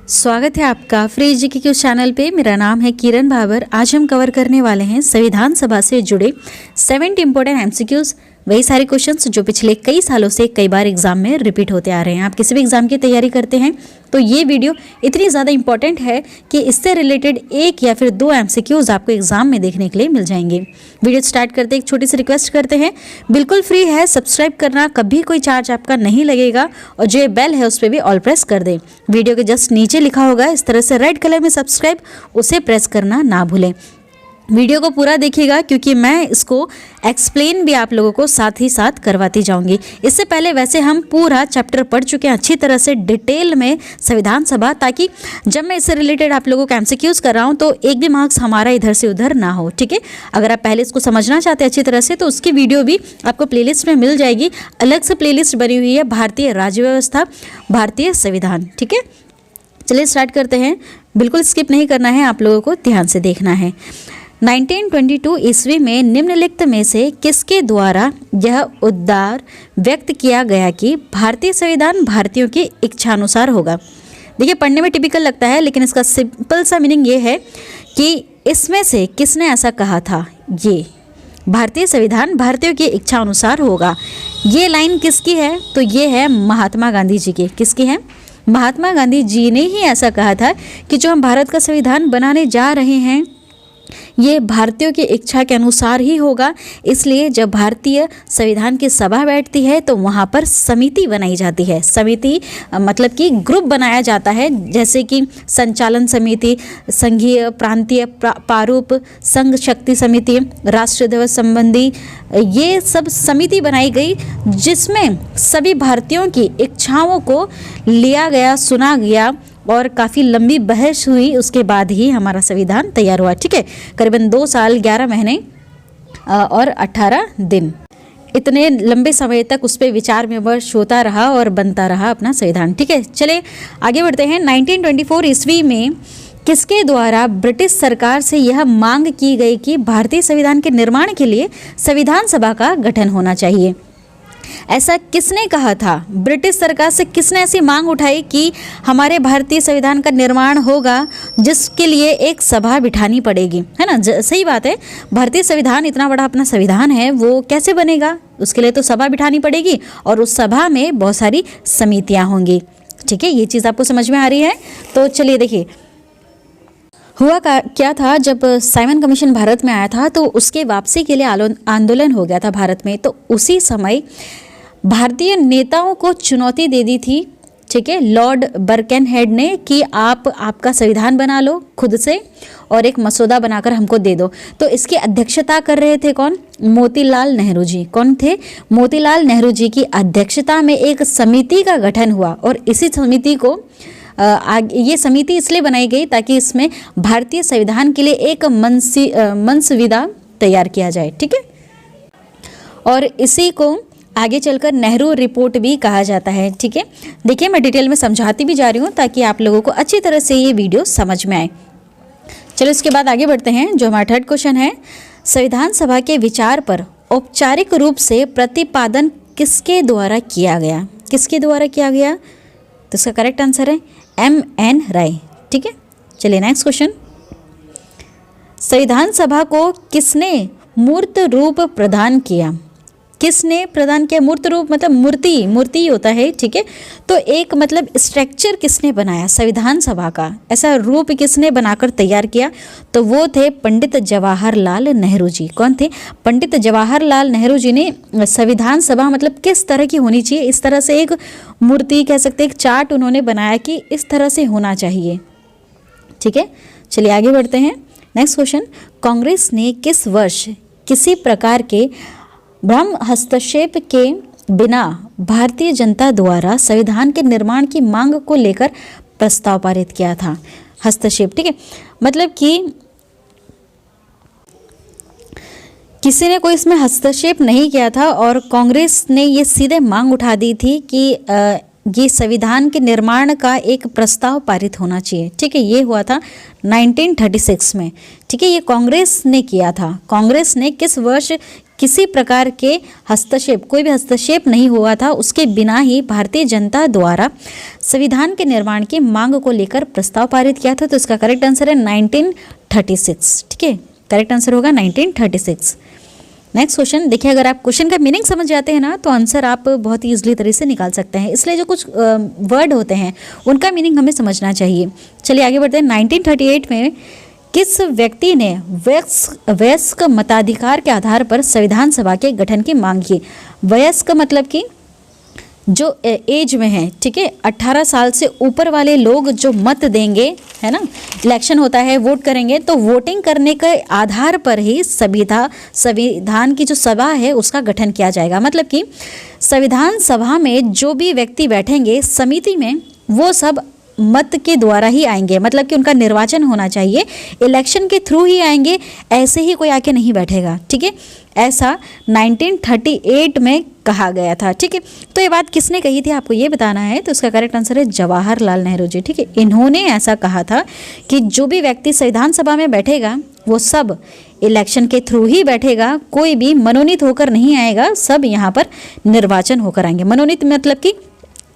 स्वागत है आपका फ्री जीके चैनल पे। मेरा नाम है किरण भावर। आज हम कवर करने वाले हैं संविधान सभा से जुड़े 70 इंपॉर्टेंट एमसीक्यूज, वही सारे क्वेश्चंस जो पिछले कई सालों से कई बार एग्जाम में रिपीट होते आ रहे हैं। आप किसी भी एग्जाम की तैयारी करते हैं तो ये वीडियो इतनी ज़्यादा इंपॉर्टेंट है कि इससे रिलेटेड एक या फिर दो एमसीक्यूज आपको एग्जाम में देखने के लिए मिल जाएंगे। वीडियो स्टार्ट करते एक छोटी सी रिक्वेस्ट करते हैं, बिल्कुल फ्री है, सब्सक्राइब करना, कभी कोई चार्ज आपका नहीं लगेगा और जो बेल है उस पर भी ऑल प्रेस कर दें। वीडियो के जस्ट नीचे लिखा होगा इस तरह से रेड कलर में सब्सक्राइब, उसे प्रेस करना ना भूलें। वीडियो को पूरा देखिएगा क्योंकि मैं इसको एक्सप्लेन भी आप लोगों को साथ ही साथ करवाती जाऊंगी। इससे पहले वैसे हम पूरा चैप्टर पढ़ चुके हैं अच्छी तरह से डिटेल में संविधान सभा, ताकि जब मैं इससे रिलेटेड आप लोगों को एमसीक्यूज कर रहा हूँ तो एक भी मार्क्स हमारा इधर से उधर ना हो। ठीक है, अगर आप पहले इसको समझना चाहते हैं अच्छी तरह से तो उसकी वीडियो भी आपको प्लेलिस्ट में मिल जाएगी। अलग से प्लेलिस्ट बनी हुई है भारतीय राज्य व्यवस्था, भारतीय संविधान। ठीक है, चलिए स्टार्ट करते हैं। बिल्कुल स्किप नहीं करना है, आप लोगों को ध्यान से देखना है। 1922 ईस्वी में निम्नलिखित में से किसके द्वारा यह उद्गार व्यक्त किया गया कि भारतीय संविधान भारतीयों की इच्छानुसार होगा। देखिए, पढ़ने में टिपिकल लगता है लेकिन इसका सिंपल सा मीनिंग ये है कि इसमें से किसने ऐसा कहा था। ये भारतीय संविधान भारतीयों की इच्छा अनुसार होगा। ये लाइन किसकी है तो ये है महात्मा गांधी जी की। किसकी है? महात्मा गांधी जी ने ही ऐसा कहा था कि जो हम भारत का संविधान बनाने जा रहे हैं ये भारतीयों की इच्छा के अनुसार ही होगा। इसलिए जब भारतीय संविधान की सभा बैठती है तो वहाँ पर समिति बनाई जाती है। समिति मतलब कि ग्रुप बनाया जाता है, जैसे कि संचालन समिति, संघीय प्रांतीय प्रारूप, संघ शक्ति समिति, राष्ट्र दिवस संबंधी, ये सब समिति बनाई गई जिसमें सभी भारतीयों की इच्छाओं को लिया गया, सुना गया और काफ़ी लंबी बहस हुई। उसके बाद ही हमारा संविधान तैयार हुआ। ठीक है, करीबन 2 साल 11 महीने और 18 दिन, इतने लंबे समय तक उस पर विचार विमर्श होता रहा और बनता रहा अपना संविधान। ठीक है, चले आगे बढ़ते हैं। 1924 ईस्वी में किसके द्वारा ब्रिटिश सरकार से यह मांग की गई कि भारतीय संविधान के निर्माण के लिए संविधान सभा का गठन होना चाहिए। ऐसा किसने कहा था? ब्रिटिश सरकार से किसने ऐसी मांग उठाई कि हमारे भारतीय संविधान का निर्माण होगा जिसके लिए एक सभा बिठानी पड़ेगी, है ना? सही बात है, भारतीय संविधान इतना बड़ा अपना संविधान है, वो कैसे बनेगा? उसके लिए तो सभा बिठानी पड़ेगी और उस सभा में बहुत सारी समितियां होंगी। ठीक है, ये चीज़ आपको समझ में आ रही है? तो चलिए देखिए, हुआ क्या था, जब साइमन कमीशन भारत में आया था तो उसके वापसी के लिए आंदोलन हो गया था भारत में। तो उसी समय भारतीय नेताओं को चुनौती दे दी थी, ठीक है, लॉर्ड बर्केनहेड ने, कि आप आपका संविधान बना लो खुद से और एक मसौदा बनाकर हमको दे दो। तो इसकी अध्यक्षता कर रहे थे कौन? मोतीलाल नेहरू जी। कौन थे? मोतीलाल नेहरू जी की अध्यक्षता में एक समिति का गठन हुआ और इसी समिति को ये समिति इसलिए बनाई गई ताकि इसमें भारतीय संविधान के लिए एक मंसविदा तैयार किया जाए। ठीक है, और इसी को आगे चलकर नेहरू रिपोर्ट भी कहा जाता है। ठीक है, देखिए मैं डिटेल में समझाती भी जा रही हूँ ताकि आप लोगों को अच्छी तरह से ये वीडियो समझ में आए। चलो इसके बाद आगे बढ़ते हैं। जो हमारा थर्ड क्वेश्चन है, संविधान सभा के विचार पर औपचारिक रूप से प्रतिपादन किसके द्वारा किया गया? किसके द्वारा किया गया? तो इसका करेक्ट आंसर है M.N. राय। ठीक है, चलिए नेक्स्ट क्वेश्चन। संविधान सभा को किसने मूर्त रूप प्रदान किया? किसने प्रदान किया? मूर्त रूप मतलब मूर्ति होता है। ठीक है, तो एक मतलब स्ट्रक्चर किसने बनाया संविधान सभा का, ऐसा रूप किसने बनाकर तैयार किया? तो वो थे पंडित जवाहरलाल नेहरू जी। कौन थे? पंडित जवाहरलाल नेहरू जी ने संविधान सभा मतलब किस तरह की होनी चाहिए, इस तरह से एक मूर्ति कह सकते, एक चार्ट उन्होंने बनाया कि इस तरह से होना चाहिए। ठीक है, चलिए आगे बढ़ते हैं। नेक्स्ट क्वेश्चन, कांग्रेस ने किस वर्ष किसी प्रकार के ब्रह्म हस्तक्षेप के बिना भारतीय जनता द्वारा संविधान के निर्माण की मांग को लेकर प्रस्ताव पारित किया था? हस्तक्षेप, ठीक है, मतलब कि किसी ने कोई इसमें हस्तक्षेप नहीं किया था और कांग्रेस ने ये सीधे मांग उठा दी थी कि ये संविधान के निर्माण का एक प्रस्ताव पारित होना चाहिए। ठीक है, ये हुआ था 1936 में। ठीक है, ये कांग्रेस ने किया था। कांग्रेस ने किस वर्ष किसी प्रकार के हस्तक्षेप, कोई भी हस्तक्षेप नहीं हुआ था, उसके बिना ही भारतीय जनता द्वारा संविधान के निर्माण की मांग को लेकर प्रस्ताव पारित किया था। तो इसका करेक्ट आंसर है 1936। ठीक है, करेक्ट आंसर होगा 1936। नेक्स्ट क्वेश्चन देखिए, अगर आप क्वेश्चन का मीनिंग समझ जाते हैं ना तो आंसर आप बहुत ही ईजिली तरीके से निकाल सकते हैं। इसलिए जो कुछ वर्ड होते हैं उनका मीनिंग हमें समझना चाहिए। चलिए आगे बढ़ते हैं। 1938 में किस व्यक्ति ने वयस्क मताधिकार के आधार पर संविधान सभा के गठन की मांग की? वयस्क मतलब कि जो एज में है, ठीक है, 18 साल से ऊपर वाले लोग जो मत देंगे, है ना, इलेक्शन होता है, वोट करेंगे, तो वोटिंग करने के आधार पर ही संविधान की जो सभा है उसका गठन किया जाएगा। मतलब कि संविधान सभा में जो भी व्यक्ति बैठेंगे समिति में, वो सब मत के द्वारा ही आएंगे। मतलब कि उनका निर्वाचन होना चाहिए, इलेक्शन के थ्रू ही आएंगे, ऐसे ही कोई आके नहीं बैठेगा। ठीक है, ऐसा 1938 में कहा गया था। ठीक है, तो ये बात किसने कही थी आपको ये बताना है। तो इसका करेक्ट आंसर है जवाहरलाल नेहरू जी। ठीक है, इन्होंने ऐसा कहा था कि जो भी व्यक्ति संविधान सभा में बैठेगा वो सब इलेक्शन के थ्रू ही बैठेगा, कोई भी मनोनीत होकर नहीं आएगा, सब यहाँ पर निर्वाचन होकर आएंगे। मनोनीत मतलब कि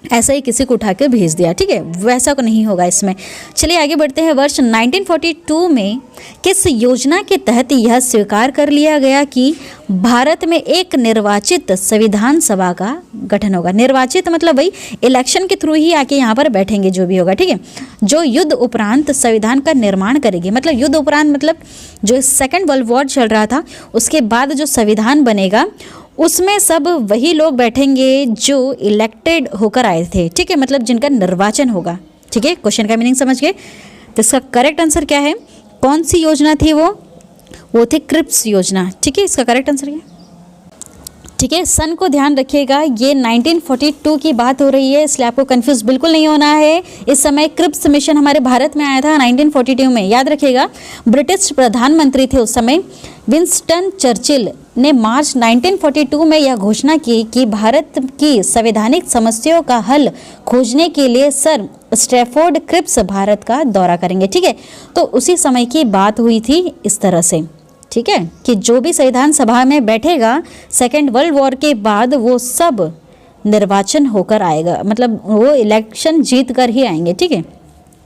ऐसा ही किसी को उठा के भेज दिया, ठीक है, वैसा को नहीं होगा इसमें। चलिए आगे बढ़ते हैं। वर्ष 1942 में किस योजना के तहत यह स्वीकार कर लिया गया कि भारत में एक निर्वाचित संविधान सभा का गठन होगा? निर्वाचित मतलब वही इलेक्शन के थ्रू ही आके यहाँ पर बैठेंगे जो भी होगा, ठीक है, जो युद्ध उपरांत संविधान का निर्माण करेगी। मतलब युद्ध उपरांत मतलब जो सेकेंड वर्ल्ड वॉर चल रहा था उसके बाद जो संविधान बनेगा उसमें सब वही लोग बैठेंगे जो इलेक्टेड होकर आए थे। ठीक है, मतलब जिनका निर्वाचन होगा। ठीक है, क्वेश्चन का मीनिंग समझ गए। तो इसका करेक्ट आंसर क्या है? कौन सी योजना थी वो थी क्रिप्स योजना। ठीक है, इसका करेक्ट आंसर क्या? ठीक है, सन को ध्यान रखिएगा, ये 1942 की बात हो रही है, इसलिए आपको कंफ्यूज बिल्कुल नहीं होना है। इस समय क्रिप्स मिशन हमारे भारत में आया था 1942 में, याद रखिएगा। ब्रिटिश प्रधानमंत्री थे उस समय विंस्टन चर्चिल ने मार्च 1942 में यह घोषणा की कि भारत की संवैधानिक समस्याओं का हल खोजने के लिए सर स्टैफोर्ड क्रिप्स भारत का दौरा करेंगे। ठीक है, तो उसी समय की बात हुई थी इस तरह से। ठीक है, कि जो भी संविधान सभा में बैठेगा सेकेंड वर्ल्ड वॉर के बाद वो सब निर्वाचन होकर आएगा, मतलब वो इलेक्शन जीत कर ही आएंगे। ठीक है,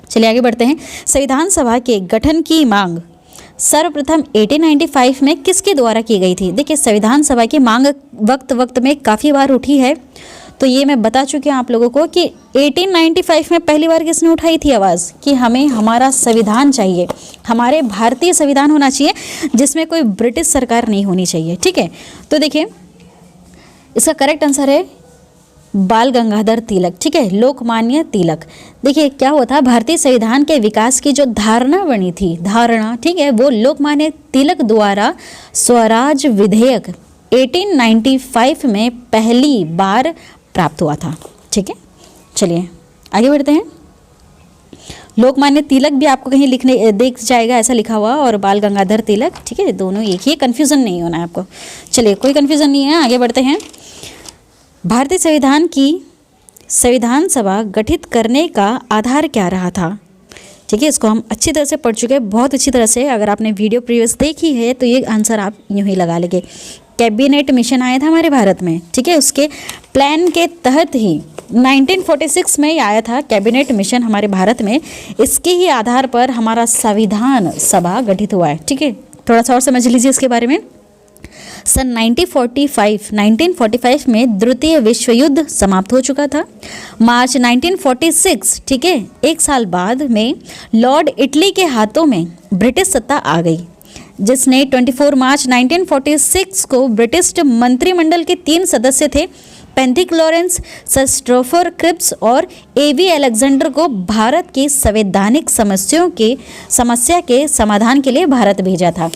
चलिए आगे बढ़ते हैं। संविधान सभा के गठन की मांग सर्वप्रथम 1895 में किसके द्वारा की गई थी? देखिए, संविधान सभा की मांग वक्त में काफ़ी बार उठी है, तो ये मैं बता चुकी हूँ आप लोगों को कि 1895 में पहली बार किसने उठाई थी आवाज़ कि हमें हमारा संविधान चाहिए, हमारे भारतीय संविधान होना चाहिए जिसमें कोई ब्रिटिश सरकार नहीं होनी चाहिए। ठीक है, तो देखिए इसका करेक्ट आंसर है बाल गंगाधर तिलक। ठीक है, लोकमान्य तिलक। देखिए क्या हुआ था, भारतीय संविधान के विकास की जो धारणा बनी थी, धारणा, ठीक है, वो लोकमान्य तिलक द्वारा स्वराज विधेयक 1895 में पहली बार प्राप्त हुआ था। ठीक है, चलिए आगे बढ़ते हैं। लोकमान्य तिलक भी आपको कहीं लिखने देख जाएगा, ऐसा लिखा हुआ, और बाल गंगाधर तिलक, ठीक है, दोनों एक ही, कन्फ्यूज़न नहीं होना है आपको। चलिए कोई कन्फ्यूज़न नहीं है, आगे बढ़ते हैं। भारतीय संविधान की संविधान सभा गठित करने का आधार क्या रहा था? ठीक है, इसको हम अच्छी तरह से पढ़ चुके हैं, बहुत अच्छी तरह से। अगर आपने वीडियो प्रीवियस देखी है तो ये आंसर आप यूँ ही लगा लेंगे। कैबिनेट मिशन आया था हमारे भारत में, ठीक है, उसके प्लान के तहत ही 1946 में आया था कैबिनेट मिशन हमारे भारत में। इसके ही आधार पर हमारा संविधान सभा गठित हुआ है। ठीक है, थोड़ा सा और समझ लीजिए इसके बारे में। सन 1945 में द्वितीय विश्व युद्ध समाप्त हो चुका था। मार्च 1946, ठीक है, एक साल बाद में लॉर्ड इटली के हाथों में ब्रिटिश सत्ता आ गई, जिसने 24 मार्च 1946 को ब्रिटिश मंत्रिमंडल के 3 सदस्य थे, पेंथिक लॉरेंस, सर स्टैफोर्ड क्रिप्स और एवी अलेक्जेंडर को भारत की संवैधानिक समस्या के समाधान के लिए भारत भेजा था।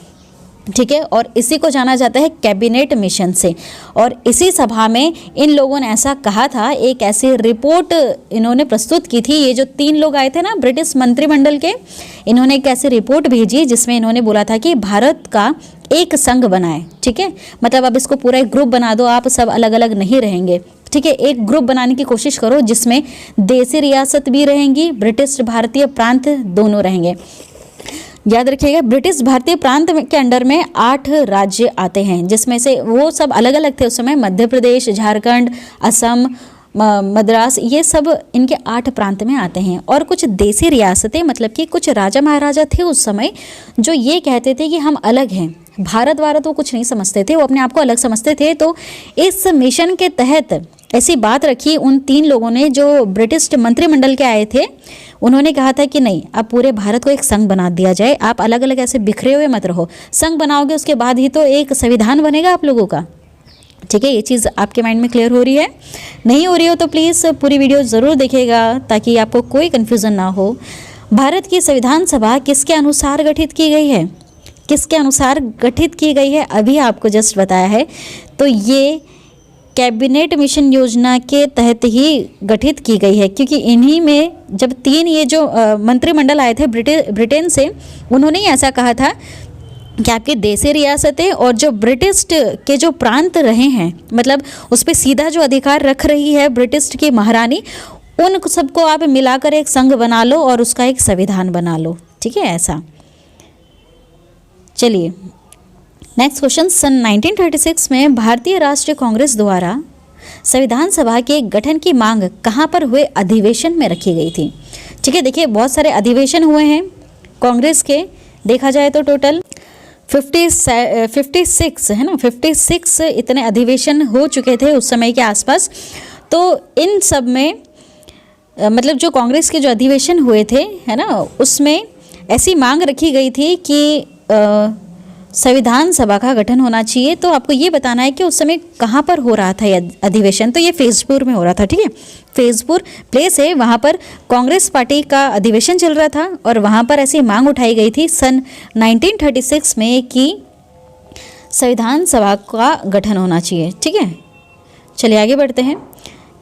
ठीक है, और इसी को जाना जाता है कैबिनेट मिशन से। और इसी सभा में इन लोगों ने ऐसा कहा था, एक ऐसी रिपोर्ट इन्होंने प्रस्तुत की थी। ये जो 3 लोग आए थे ना ब्रिटिश मंत्रिमंडल के, इन्होंने एक ऐसी रिपोर्ट भेजी जिसमें इन्होंने बोला था कि भारत का एक संघ बनाए। ठीक है, मतलब अब इसको पूरा एक ग्रुप बना दो, आप सब अलग अलग नहीं रहेंगे। ठीक है, एक ग्रुप बनाने की कोशिश करो जिसमें देसी रियासत भी रहेंगी, ब्रिटिश भारतीय प्रांत दोनों रहेंगे। याद रखिएगा, ब्रिटिश भारतीय प्रांत के अंडर में 8 राज्य आते हैं, जिसमें से वो सब अलग अलग थे उस समय, मध्य प्रदेश, झारखंड, असम, मद्रास, ये सब इनके 8 प्रांत में आते हैं। और कुछ देसी रियासतें, मतलब कि कुछ राजा महाराजा थे उस समय जो ये कहते थे कि हम अलग हैं, भारत वाला तो कुछ नहीं समझते थे, वो अपने आप को अलग समझते थे। तो इस मिशन के तहत ऐसी बात रखी उन 3 लोगों ने जो ब्रिटिश मंत्रिमंडल के आए थे। उन्होंने कहा था कि नहीं, अब पूरे भारत को एक संघ बना दिया जाए, आप अलग अलग ऐसे बिखरे हुए मत रहो, संघ बनाओगे उसके बाद ही तो एक संविधान बनेगा आप लोगों का। ठीक है, ये चीज़ आपके माइंड में क्लियर हो रही है? नहीं हो रही हो तो प्लीज़ पूरी वीडियो ज़रूर देखिएगा ताकि आपको कोई कन्फ्यूज़न ना हो। भारत की संविधान सभा किसके अनुसार गठित की गई है? किसके अनुसार गठित की गई है अभी आपको जस्ट बताया है। तो ये कैबिनेट मिशन योजना के तहत ही गठित की गई है, क्योंकि इन्हीं में जब 3 ये जो मंत्रिमंडल आए थे ब्रिटेन से, उन्होंने ही ऐसा कहा था कि आपके देसी रियासतें और जो ब्रिटिश के जो प्रांत रहे हैं, मतलब उस पर सीधा जो अधिकार रख रही है ब्रिटिश की महारानी, उन सबको आप मिलाकर एक संघ बना लो और उसका एक संविधान बना लो। ठीक है, ऐसा। चलिए नेक्स्ट क्वेश्चन, सन 1936 में भारतीय राष्ट्रीय कांग्रेस द्वारा संविधान सभा के गठन की मांग कहाँ पर हुए अधिवेशन में रखी गई थी? ठीक है, देखिए बहुत सारे अधिवेशन हुए हैं कांग्रेस के, देखा जाए तो टोटल 56 है ना, 56 इतने अधिवेशन हो चुके थे उस समय के आसपास। तो इन सब में मतलब जो कांग्रेस के जो अधिवेशन हुए थे है ना, उसमें ऐसी मांग रखी गई थी कि संविधान सभा का गठन होना चाहिए। तो आपको ये बताना है कि उस समय कहाँ पर हो रहा था ये अधिवेशन। तो ये फैज़पुर में हो रहा था। ठीक है, फैज़पुर प्लेस है, वहाँ पर कांग्रेस पार्टी का अधिवेशन चल रहा था और वहाँ पर ऐसी मांग उठाई गई थी सन 1936 में कि संविधान सभा का गठन होना चाहिए। ठीक है, चलिए आगे बढ़ते हैं।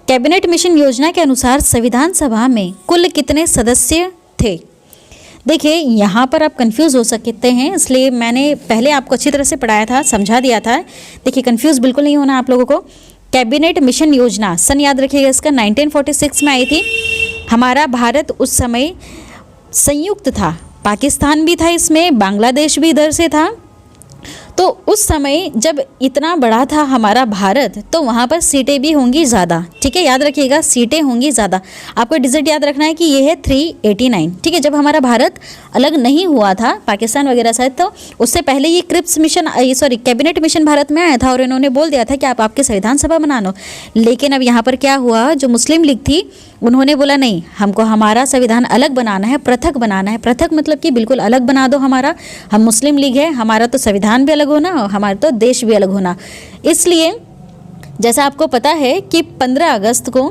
कैबिनेट मिशन योजना के अनुसार संविधान सभा में कुल कितने सदस्य थे? देखिए यहाँ पर आप कंफ्यूज हो सकते हैं, इसलिए मैंने पहले आपको अच्छी तरह से पढ़ाया था, समझा दिया था। देखिए कंफ्यूज बिल्कुल नहीं होना आप लोगों को। कैबिनेट मिशन योजना सन याद रखिएगा इसका 1946 में आई थी। हमारा भारत उस समय संयुक्त था, पाकिस्तान भी था इसमें, बांग्लादेश भी इधर से था। तो उस समय जब इतना बड़ा था हमारा भारत, तो वहाँ पर सीटें भी होंगी ज़्यादा। ठीक है, याद रखिएगा सीटें होंगी ज़्यादा। आपको डिजिट याद रखना है कि ये है 389। ठीक है, जब हमारा भारत अलग नहीं हुआ था पाकिस्तान वगैरह से, तो उससे पहले ये Cripps mission cabinet mission Bharat में आया था और इन्होंने बोल दिया था कि आप आपके संविधान सभा बना लो। लेकिन अब यहाँ पर क्या हुआ, जो मुस्लिम लीग थी उन्होंने बोला नहीं, हमको हमारा संविधान अलग बनाना है, पृथक बनाना है। पृथक मतलब कि बिल्कुल अलग बना दो हमारा, हम मुस्लिम लीग है, हमारा तो संविधान भी अलग होना और हमारा तो देश भी अलग होना। इसलिए जैसा आपको पता है कि 15 अगस्त को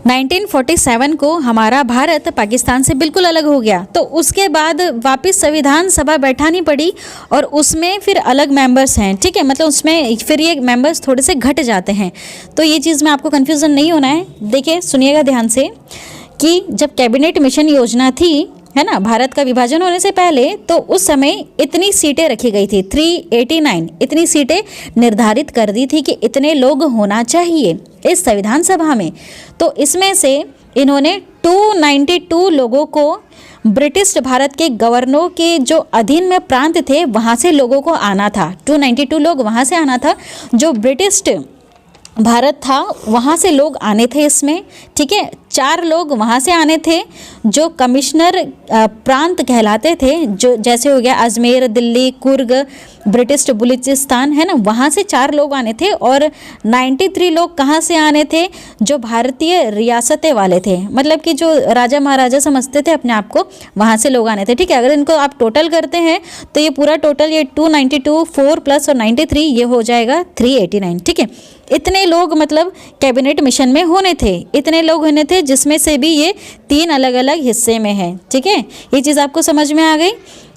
1947 को हमारा भारत पाकिस्तान से बिल्कुल अलग हो गया। तो उसके बाद वापस संविधान सभा बैठानी पड़ी और उसमें फिर अलग मेंबर्स हैं। ठीक है, मतलब उसमें फिर ये मेंबर्स थोड़े से घट जाते हैं। तो ये चीज़ में आपको कन्फ्यूज़न नहीं होना है। देखिए सुनिएगा ध्यान से कि जब कैबिनेट मिशन योजना थी है ना, भारत का विभाजन होने से पहले, तो उस समय इतनी सीटें रखी गई थी 389, इतनी सीटें निर्धारित कर दी थी कि इतने लोग होना चाहिए इस संविधान सभा में। तो इसमें से इन्होंने 292 लोगों को ब्रिटिश भारत के गवर्नरों के जो अधीन में प्रांत थे वहाँ से लोगों को आना था। 292 लोग वहाँ से आना था, जो ब्रिटिश भारत था वहाँ से लोग आने थे इसमें। ठीक है, 4 लोग वहाँ से आने थे जो कमिश्नर प्रांत कहलाते थे, जो जैसे हो गया अजमेर, दिल्ली, कुर्ग, ब्रिटिश बलूचिस्तान है ना, वहाँ से 4 लोग आने थे। और 93 लोग कहाँ से आने थे, जो भारतीय रियासतें वाले थे, मतलब कि जो राजा महाराजा समझते थे अपने आप को, वहाँ से लोग आने थे। ठीक है, अगर इनको आप टोटल करते हैं तो ये पूरा टोटल ये 292 4 प्लस और 93 ये हो जाएगा 389। ठीक है, इतने लोग मतलब कैबिनेट मिशन में होने थे, इतने लोग होने थे, जिसमें से भी ये 3 अलग अलग हिस्से में है। ठीक है, ये चीज़ आपको समझ में आ गई।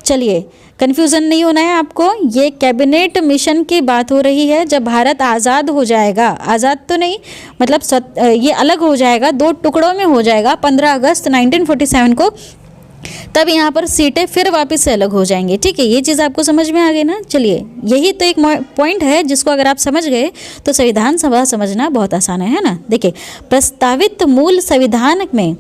चलिए कन्फ्यूज़न नहीं होना है आपको। ये कैबिनेट मिशन की बात हो रही है जब भारत आज़ाद हो जाएगा, आज़ाद तो नहीं मतलब ये अलग हो जाएगा, 2 टुकड़ों में हो जाएगा। 15 अगस्त 1947 को तब यहाँ पर सीटें फिर वापस से अलग हो जाएंगी। ठीक है, ये चीज़ आपको समझ में आ गई ना। चलिए, यही तो एक पॉइंट है जिसको अगर आप समझ गए तो संविधान सभा समझना बहुत आसान है ना। देखिए, प्रस्तावित मूल संविधान में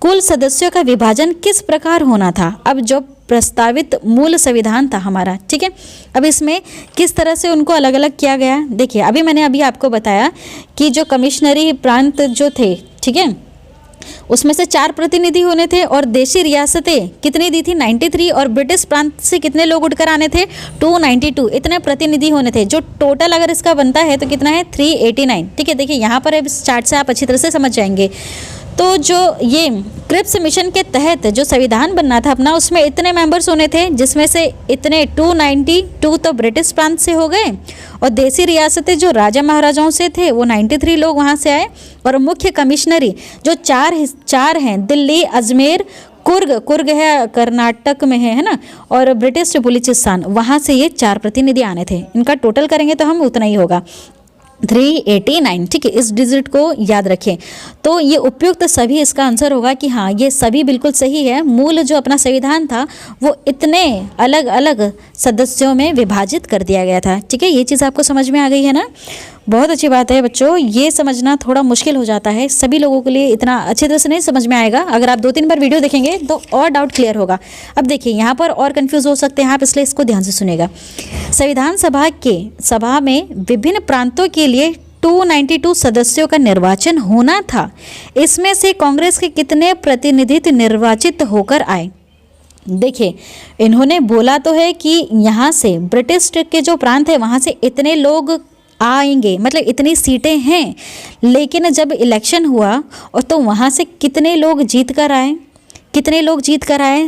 कुल सदस्यों का विभाजन किस प्रकार होना था। अब जो प्रस्तावित मूल संविधान था हमारा, ठीक है, अब इसमें किस तरह से उनको अलग अलग किया गया। देखिए, मैंने आपको बताया कि जो कमिश्नरी प्रांत जो थे, ठीक है, उसमें से 4 प्रतिनिधि होने थे और देशी रियासतें कितनी दी थी 93, और ब्रिटिश प्रांत से कितने लोग उठकर आने थे 292। इतने प्रतिनिधि होने थे। जो टोटल अगर इसका बनता है तो कितना है 389। ठीक है, देखिए यहाँ पर इस चार्ट से आप अच्छी तरह से समझ जाएंगे। तो जो ये क्रिप्स मिशन के तहत जो संविधान बनना था अपना, उसमें इतने मेंबर्स होने थे, जिसमें से इतने 292 तो ब्रिटिश प्रांत से हो गए, और देसी रियासतें जो राजा महाराजाओं से थे वो 93 लोग वहाँ से आए, और मुख्य कमिश्नरी जो चार हैं, दिल्ली, अजमेर, कुर्ग है कर्नाटक में है ना, और ब्रिटिश बलूचिस्तान, वहाँ से ये 4 प्रतिनिधि आने थे। इनका टोटल करेंगे तो हम उतना ही होगा 389। ठीक है, इस डिजिट को याद रखें। तो ये उपयुक्त सभी इसका आंसर होगा कि हाँ, ये सभी बिल्कुल सही है। मूल जो अपना संविधान था वो इतने अलग अलग सदस्यों में विभाजित कर दिया गया था। ठीक है, ये चीज़ आपको समझ में आ गई है ना। बहुत अच्छी बात है बच्चों। ये समझना थोड़ा मुश्किल हो जाता है, सभी लोगों के लिए इतना अच्छी तरह से नहीं समझ में आएगा। अगर आप 2-3 बार वीडियो देखेंगे तो और डाउट क्लियर होगा। अब देखिए, यहाँ पर और कंफ्यूज हो सकते हैं आप, इसलिए इसको ध्यान से सुनेगा। संविधान सभा में विभिन्न प्रांतों के लिए 292 सदस्यों का निर्वाचन होना था। इसमें से कांग्रेस के कितने प्रतिनिधित्व निर्वाचित होकर आए। देखिए, इन्होंने बोला तो है कि यहाँ से ब्रिटिश के जो प्रांत है वहाँ से इतने लोग आएंगे, मतलब इतनी सीटें हैं, लेकिन जब इलेक्शन हुआ और तो वहाँ से कितने लोग जीत कर आए,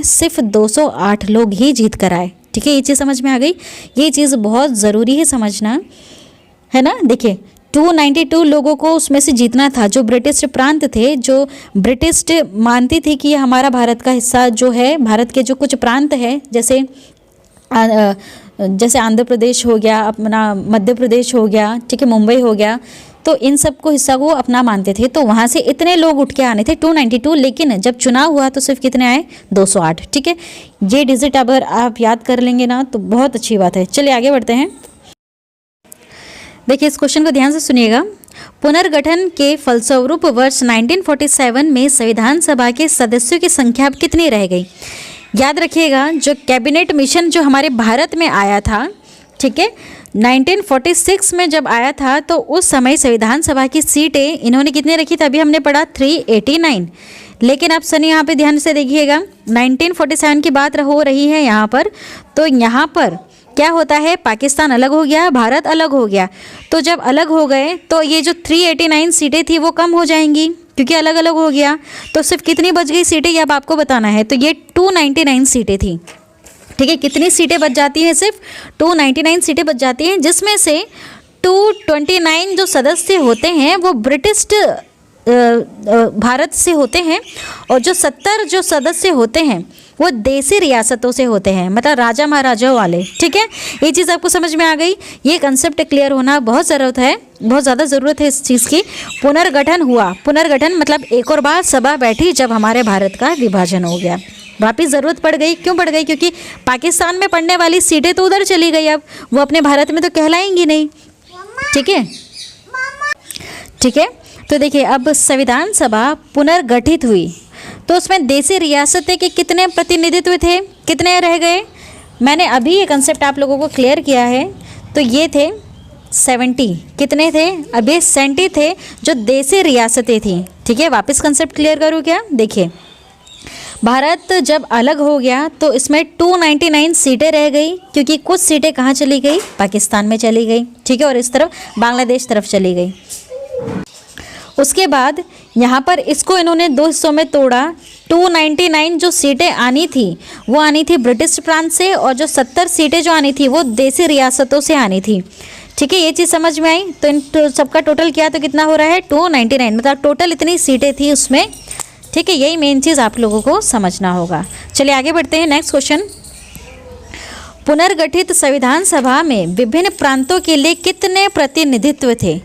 सिर्फ 208 लोग ही जीत कर आए। ठीक है, ये चीज़ समझ में आ गई। ये चीज़ बहुत ज़रूरी है समझना, है ना। देखिए, 292 लोगों को उसमें से जीतना था। जो ब्रिटिश प्रांत थे, जो ब्रिटिश मानती थी कि ये हमारा भारत का हिस्सा जो है, भारत के जो कुछ प्रांत है, जैसे आंध्र प्रदेश हो गया, अपना मध्य प्रदेश हो गया, ठीक है, मुंबई हो गया, तो इन सब को हिस्सा को अपना मानते थे। तो वहाँ से इतने लोग उठ के आने थे 292, लेकिन जब चुनाव हुआ तो सिर्फ कितने आए 208। ठीक है, ये डिजिट अगर आप याद कर लेंगे ना तो बहुत अच्छी बात है। चलिए आगे बढ़ते हैं। देखिए, इस क्वेश्चन को ध्यान से सुनिएगा। पुनर्गठन के फलस्वरूप वर्ष 1947 में संविधान सभा के सदस्यों की संख्या कितनी रह गई। याद रखिएगा, जो कैबिनेट मिशन जो हमारे भारत में आया था, ठीक है, 1946 में जब आया था, तो उस समय संविधान सभा की सीटें इन्होंने कितने रखी थी, अभी हमने पढ़ा 389। लेकिन आप सनी यहाँ पे ध्यान से देखिएगा, 1947 की बात हो रही है यहाँ पर। तो यहाँ पर क्या होता है, पाकिस्तान अलग हो गया, भारत अलग हो गया। तो जब अलग हो गए तो ये जो 389 सीटें थी वो कम हो जाएंगी, क्योंकि अलग अलग हो गया। तो सिर्फ कितनी बच गई सीटें, ये अब आपको बताना है। तो ये 299 सीटें थी। ठीक है, कितनी सीटें बच जाती हैं, सिर्फ 299 सीटें बच जाती हैं, जिसमें से 229 जो सदस्य होते हैं वो ब्रिटिश भारत से होते हैं, और जो 70 जो सदस्य होते हैं वो देसी रियासतों से होते हैं, मतलब राजा महाराजाओं वाले। ठीक है, ये चीज़ आपको समझ में आ गई। ये कंसेप्ट क्लियर होना बहुत ज़्यादा ज़रूरत है इस चीज़ की। पुनर्गठन हुआ, पुनर्गठन मतलब एक और बार सभा बैठी जब हमारे भारत का विभाजन हो गया। वापिस ज़रूरत पड़ गई, क्यों पड़ गई, क्योंकि पाकिस्तान में पड़ने वाली सीटें तो उधर चली गई, अब वो अपने भारत में तो कहलाएंगी नहीं। ठीक है, ठीक है। तो देखिए, अब संविधान सभा पुनर्गठित हुई तो उसमें देसी रियासतें के कितने प्रतिनिधित्व थे, कितने रह गए। मैंने अभी ये कंसेप्ट आप लोगों को क्लियर किया है। तो ये थे 70, कितने थे, अब ये 70 थे जो देसी रियासतें थी। ठीक है, वापस कंसेप्ट क्लियर करूँ क्या। देखिए, भारत जब अलग हो गया तो इसमें 299 सीटें रह गई, क्योंकि कुछ सीटें कहाँ चली गई, पाकिस्तान में चली गई। ठीक है, और इस तरफ बांग्लादेश तरफ चली गई। उसके बाद यहाँ पर इसको इन्होंने 2 हिस्सों में तोड़ा। 299 जो सीटें आनी थी वो आनी थी ब्रिटिश प्रांत से, और जो 70 सीटें जो आनी थी वो देसी रियासतों से आनी थी। ठीक है, ये चीज़ समझ में आई। तो इन सबका टोटल किया तो कितना हो रहा है 299, मतलब टोटल इतनी सीटें थी उसमें। ठीक है, यही मेन चीज़ आप लोगों को समझना होगा। चलिए आगे बढ़ते हैं। नेक्स्ट क्वेश्चन, पुनर्गठित संविधान सभा में विभिन्न प्रांतों के लिए कितने प्रतिनिधित्व थे।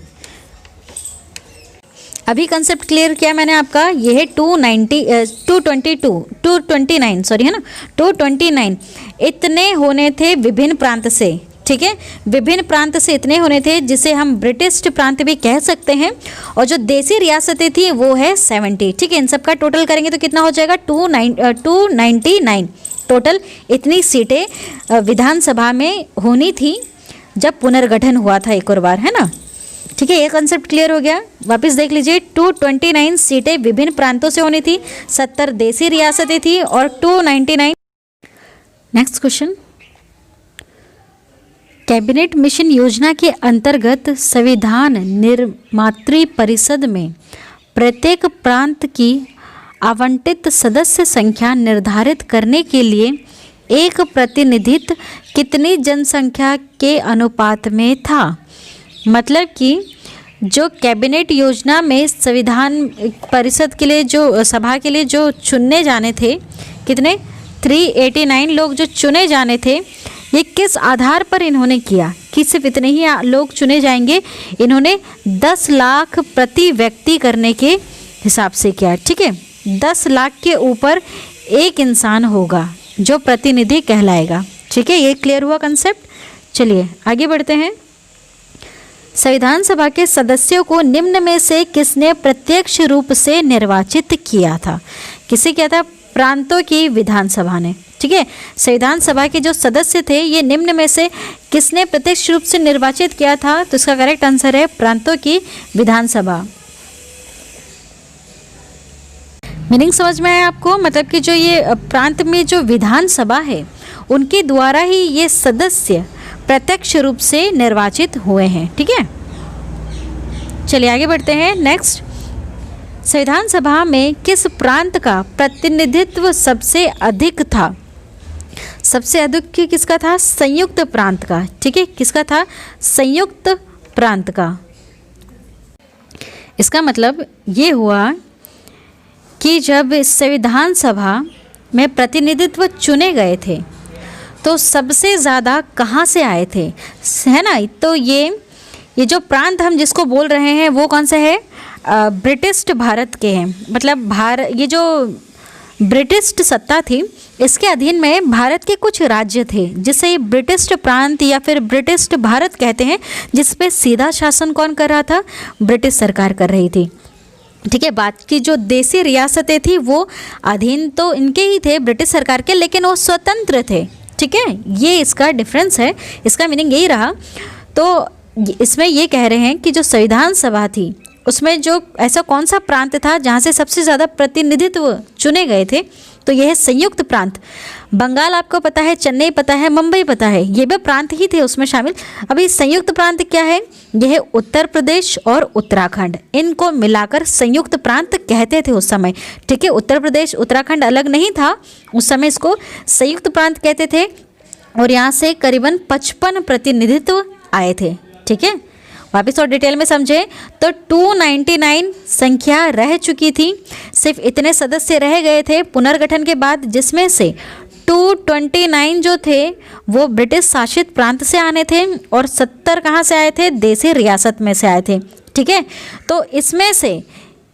अभी कंसेप्ट क्लियर किया मैंने आपका। ये है 229 सॉरी है ना, 229 इतने होने थे विभिन्न प्रांत से, ठीक है, विभिन्न प्रांत से इतने होने थे जिसे हम ब्रिटिश प्रांत भी कह सकते हैं। और जो देसी रियासतें थी वो है 70, ठीक है। इन सब का टोटल करेंगे तो कितना हो जाएगा 299 टोटल। इतनी सीटें विधानसभा में होनी थी जब पुनर्गठन हुआ था एक और बार, है ना, ठीक है। ये कंसेप्ट क्लियर हो गया। वापस देख लीजिए, 229 सीटें विभिन्न प्रांतों से होनी थी, 70 देसी रियासतें थी और 299। नेक्स्ट क्वेश्चन, कैबिनेट मिशन योजना के अंतर्गत संविधान निर्मात्री परिषद में प्रत्येक प्रांत की आवंटित सदस्य संख्या निर्धारित करने के लिए एक प्रतिनिधित्व कितनी जनसंख्या के अनुपात में था। मतलब कि जो कैबिनेट योजना में संविधान परिषद के लिए जो सभा के लिए जो चुनने जाने थे, कितने 389 लोग जो चुने जाने थे, ये किस आधार पर इन्होंने किया कि सिर्फ इतने ही लोग चुने जाएंगे। इन्होंने 10 लाख प्रति व्यक्ति करने के हिसाब से किया, ठीक है। 10 लाख के ऊपर एक इंसान होगा जो प्रतिनिधि कहलाएगा, ठीक है। ये क्लियर हुआ कंसेप्ट। चलिए आगे बढ़ते हैं। संविधान सभा के सदस्यों को निम्न में से किसने प्रत्यक्ष रूप से निर्वाचित किया था। किसे किया था? प्रांतों की विधानसभा ने, ठीक है। संविधान सभा के जो सदस्य थे ये निम्न में से किसने प्रत्यक्ष रूप से निर्वाचित किया था? तो इसका करेक्ट आंसर है प्रांतों की विधानसभा। मीनिंग समझ में आया आपको? मतलब कि जो ये प्रांत में जो विधानसभा है उनके द्वारा ही ये सदस्य प्रत्यक्ष रूप से निर्वाचित हुए हैं, ठीक है। चलिए आगे बढ़ते हैं। नेक्स्ट, संविधान सभा में किस प्रांत का प्रतिनिधित्व सबसे अधिक था? सबसे अधिक किसका था? संयुक्त प्रांत का, ठीक है। किसका था? संयुक्त प्रांत का। इसका मतलब ये हुआ कि जब संविधान सभा में प्रतिनिधित्व चुने गए थे तो सबसे ज़्यादा कहाँ से आए थे, है ना। तो ये जो प्रांत हम जिसको बोल रहे हैं वो कौन सा है? ब्रिटिश भारत के हैं। मतलब ये जो ब्रिटिश सत्ता थी इसके अधीन में भारत के कुछ राज्य थे जिसे ब्रिटिश प्रांत या फिर ब्रिटिश भारत कहते हैं, जिस पे सीधा शासन कौन कर रहा था? ब्रिटिश सरकार कर रही थी, ठीक है। बाकी जो देसी रियासतें थी वो अधीन तो इनके ही थे ब्रिटिश सरकार के, लेकिन वो स्वतंत्र थे, ठीक है। ये इसका डिफरेंस है, इसका मीनिंग यही रहा। तो इसमें ये कह रहे हैं कि जो संविधान सभा थी उसमें जो ऐसा कौन सा प्रांत था जहाँ से सबसे ज़्यादा प्रतिनिधित्व चुने गए थे, तो यह है संयुक्त प्रांत। बंगाल आपको पता है, चेन्नई पता है, मुंबई पता है, ये भी प्रांत ही थे उसमें शामिल। अभी संयुक्त प्रांत क्या है? यह है उत्तर प्रदेश और उत्तराखंड, इनको मिलाकर संयुक्त प्रांत कहते थे उस समय, ठीक है। उत्तर प्रदेश उत्तराखंड अलग नहीं था उस समय, इसको संयुक्त प्रांत कहते थे। और यहाँ से करीबन 55 प्रतिनिधित्व आए थे, ठीक है। वापस और डिटेल में समझें तो 299 संख्या रह चुकी थी, सिर्फ इतने सदस्य रह गए थे पुनर्गठन के बाद, जिसमें से 229 जो थे वो ब्रिटिश शासित प्रांत से आने थे और 70 कहाँ से आए थे? देसी रियासत में से आए थे, ठीक है। तो इसमें से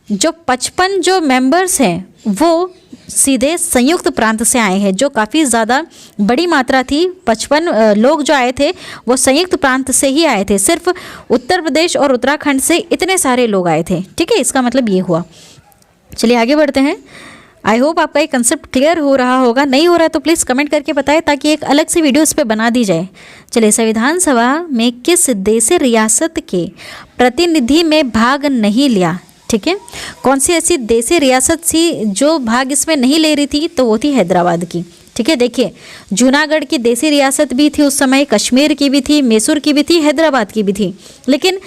जो 55 जो मेंबर्स हैं वो सीधे संयुक्त प्रांत से आए हैं, जो काफ़ी ज़्यादा बड़ी मात्रा थी। 55 लोग जो आए थे वो संयुक्त प्रांत से ही आए थे, सिर्फ उत्तर प्रदेश और उत्तराखंड से इतने सारे लोग आए थे, ठीक है। इसका मतलब ये हुआ। चलिए आगे बढ़ते हैं। आई होप आपका ये कंसेप्ट क्लियर हो रहा होगा। नहीं हो रहा है तो प्लीज़ कमेंट करके बताएं ताकि एक अलग से वीडियो इस पर बना दी जाए। चलिए, संविधान सभा में किस देशी रियासत के प्रतिनिधि में भाग नहीं लिया, ठीक है। कौन सी ऐसी देशी रियासत थी जो भाग इसमें नहीं ले रही थी? तो वो थी हैदराबाद की, ठीक है। देखिए, जूनागढ़ की देशी रियासत भी थी उस समय, कश्मीर की भी थी, मैसूर की भी थी, हैदराबाद की भी थी, लेकिन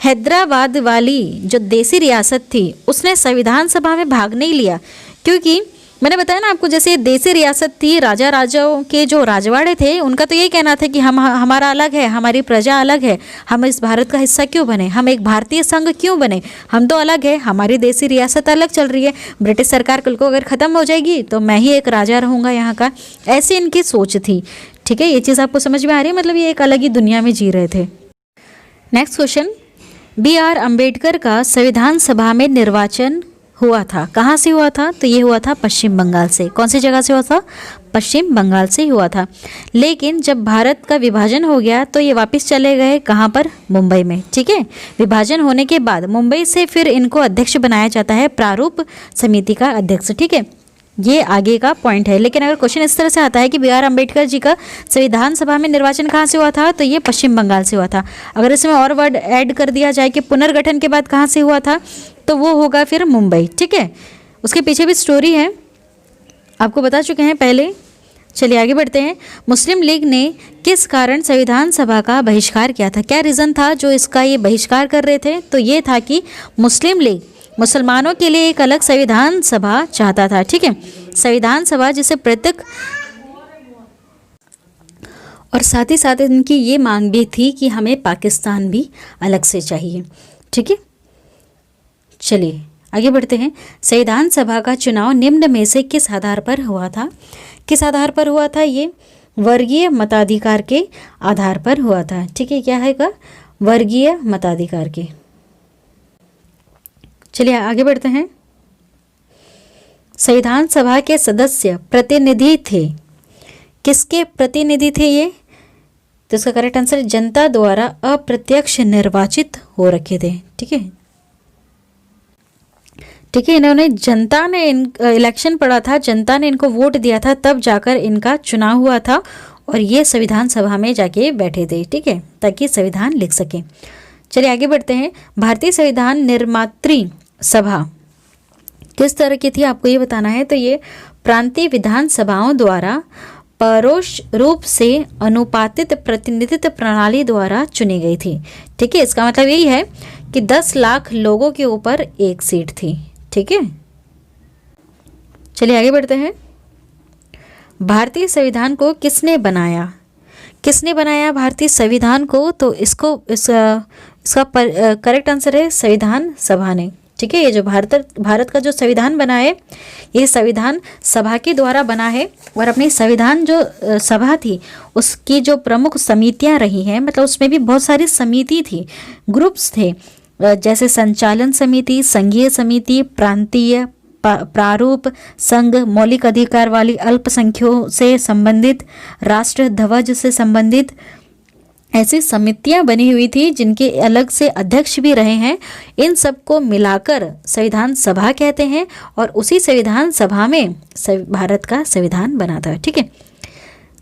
हैदराबाद वाली जो देशी रियासत थी उसने संविधान सभा में भाग नहीं लिया, क्योंकि मैंने बताया ना आपको, जैसे देशी रियासत थी, राजा राजाओं के जो राजवाड़े थे उनका तो यही कहना था कि हमारा अलग है, हमारी प्रजा अलग है, हम इस भारत का हिस्सा क्यों बने, हम एक भारतीय संघ क्यों बने, हम तो अलग है, हमारी देशी रियासत अलग चल रही है, ब्रिटिश सरकार कल को अगर ख़त्म हो जाएगी तो मैं ही एक राजा रहूँगा यहाँ का, ऐसी इनकी सोच थी, ठीक है। ये चीज़ आपको समझ में आ रही है? मतलब ये एक अलग ही दुनिया में जी रहे थे। Next question, B R Ambedkar का संविधान सभा में निर्वाचन हुआ था, कहाँ से हुआ था? तो ये हुआ था पश्चिम बंगाल से। कौन सी जगह से हुआ था? पश्चिम बंगाल से हुआ था। लेकिन जब भारत का विभाजन हो गया तो ये वापस चले गए कहाँ पर? मुंबई में। ठीक है, विभाजन होने के बाद मुंबई से फिर इनको अध्यक्ष बनाया जाता है, प्रारूप समिति का अध्यक्ष। ठीक है, ये आगे का पॉइंट है। लेकिन अगर क्वेश्चन इस तरह से आता है कि बी आर अम्बेडकर जी का संविधान सभा में निर्वाचन कहाँ से हुआ था, तो ये पश्चिम बंगाल से हुआ था। अगर इसमें और वर्ड ऐड कर दिया जाए कि पुनर्गठन के बाद कहाँ से हुआ था, तो वो होगा फिर मुंबई। ठीक है, उसके पीछे भी स्टोरी है, आपको बता चुके हैं पहले। चलिए आगे बढ़ते हैं। मुस्लिम लीग ने किस कारण संविधान सभा का बहिष्कार किया था? क्या रीज़न था जो इसका ये बहिष्कार कर रहे थे? तो ये था कि मुस्लिम लीग मुसलमानों के लिए एक अलग संविधान सभा चाहता था। ठीक है, संविधान सभा जिसे प्रत्येक, और साथ ही साथ इनकी ये मांग भी थी कि हमें पाकिस्तान भी अलग से चाहिए। ठीक है, चलिए आगे बढ़ते हैं। संविधान सभा का चुनाव निम्न में से किस आधार पर हुआ था? किस आधार पर हुआ था? ये वर्गीय मताधिकार के आधार पर हुआ था। ठीक है, क्या है का? वर्गीय मताधिकार के। चलिए आगे बढ़ते हैं। संविधान सभा के सदस्य प्रतिनिधि थे, किसके प्रतिनिधि थे ये? तो इसका करेक्ट आंसर जनता द्वारा अप्रत्यक्ष निर्वाचित हो रखे थे। ठीक है, ठीक है, इन्होंने जनता ने इलेक्शन पड़ा था, जनता ने इनको वोट दिया था, तब जाकर इनका चुनाव हुआ था और ये संविधान सभा में जाके बैठे थे। ठीक है, ताकि संविधान लिख सके। चलिए आगे बढ़ते हैं। भारतीय संविधान निर्मात्री सभा किस तरह की थी, आपको ये बताना है। तो ये प्रांतीय विधानसभाओं द्वारा परोक्ष रूप से अनुपातित प्रतिनिधित्व प्रणाली द्वारा चुनी गई थी। ठीक है, इसका मतलब यही है कि 10 लाख लोगों के ऊपर एक सीट थी। ठीक है, चलिए आगे बढ़ते हैं। भारतीय संविधान को किसने बनाया? किसने बनाया भारतीय संविधान को? तो इसका करेक्ट आंसर है संविधान सभा ने। ठीक है, ये जो भारत का जो संविधान बना है, ये संविधान सभा के द्वारा बना है। और अपनी संविधान जो सभा थी उसकी जो प्रमुख समितियां रही हैं, मतलब उसमें भी बहुत सारी समिति थी, ग्रुप्स थे, जैसे संचालन समिति, संघीय समिति, प्रांतीय प्रारूप संघ, मौलिक अधिकार वाली अल्पसंख्यों से संबंधित, राष्ट्र ध्वज से संबंधित, ऐसी समितियां बनी हुई थी जिनके अलग से अध्यक्ष भी रहे हैं। इन सबको मिलाकर संविधान सभा कहते हैं और उसी संविधान सभा में भारत का संविधान बना था। ठीक है,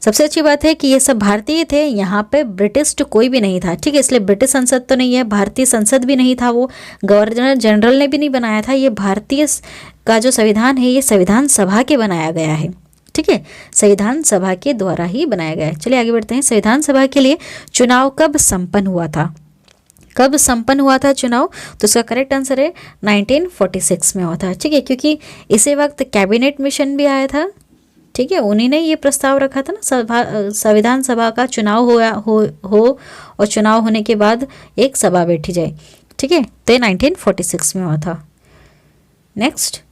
सबसे अच्छी बात है कि ये सब भारतीय थे, यहाँ पे ब्रिटिश कोई भी नहीं था। ठीक है, इसलिए ब्रिटिश संसद तो नहीं है, भारतीय संसद भी नहीं था, वो गवर्नर जनरल ने भी नहीं बनाया था। ये भारतीय का जो संविधान है ये संविधान सभा के बनाया गया है। ठीक है, संविधान सभा के द्वारा ही बनाया गया है। चलिए आगे बढ़ते हैं। संविधान सभा के लिए चुनाव कब संपन्न हुआ था? कब संपन्न हुआ था चुनाव? तो इसका करेक्ट आंसर है 1946 में हुआ था। ठीक है, क्योंकि इसी वक्त कैबिनेट मिशन भी आया था। ठीक है, उन्हीं ने ये प्रस्ताव रखा था ना, संविधान सभा का चुनाव हो और चुनाव होने के बाद एक सभा बैठी जाए। ठीक है, तो ये 1946 में हुआ था। नेक्स्ट,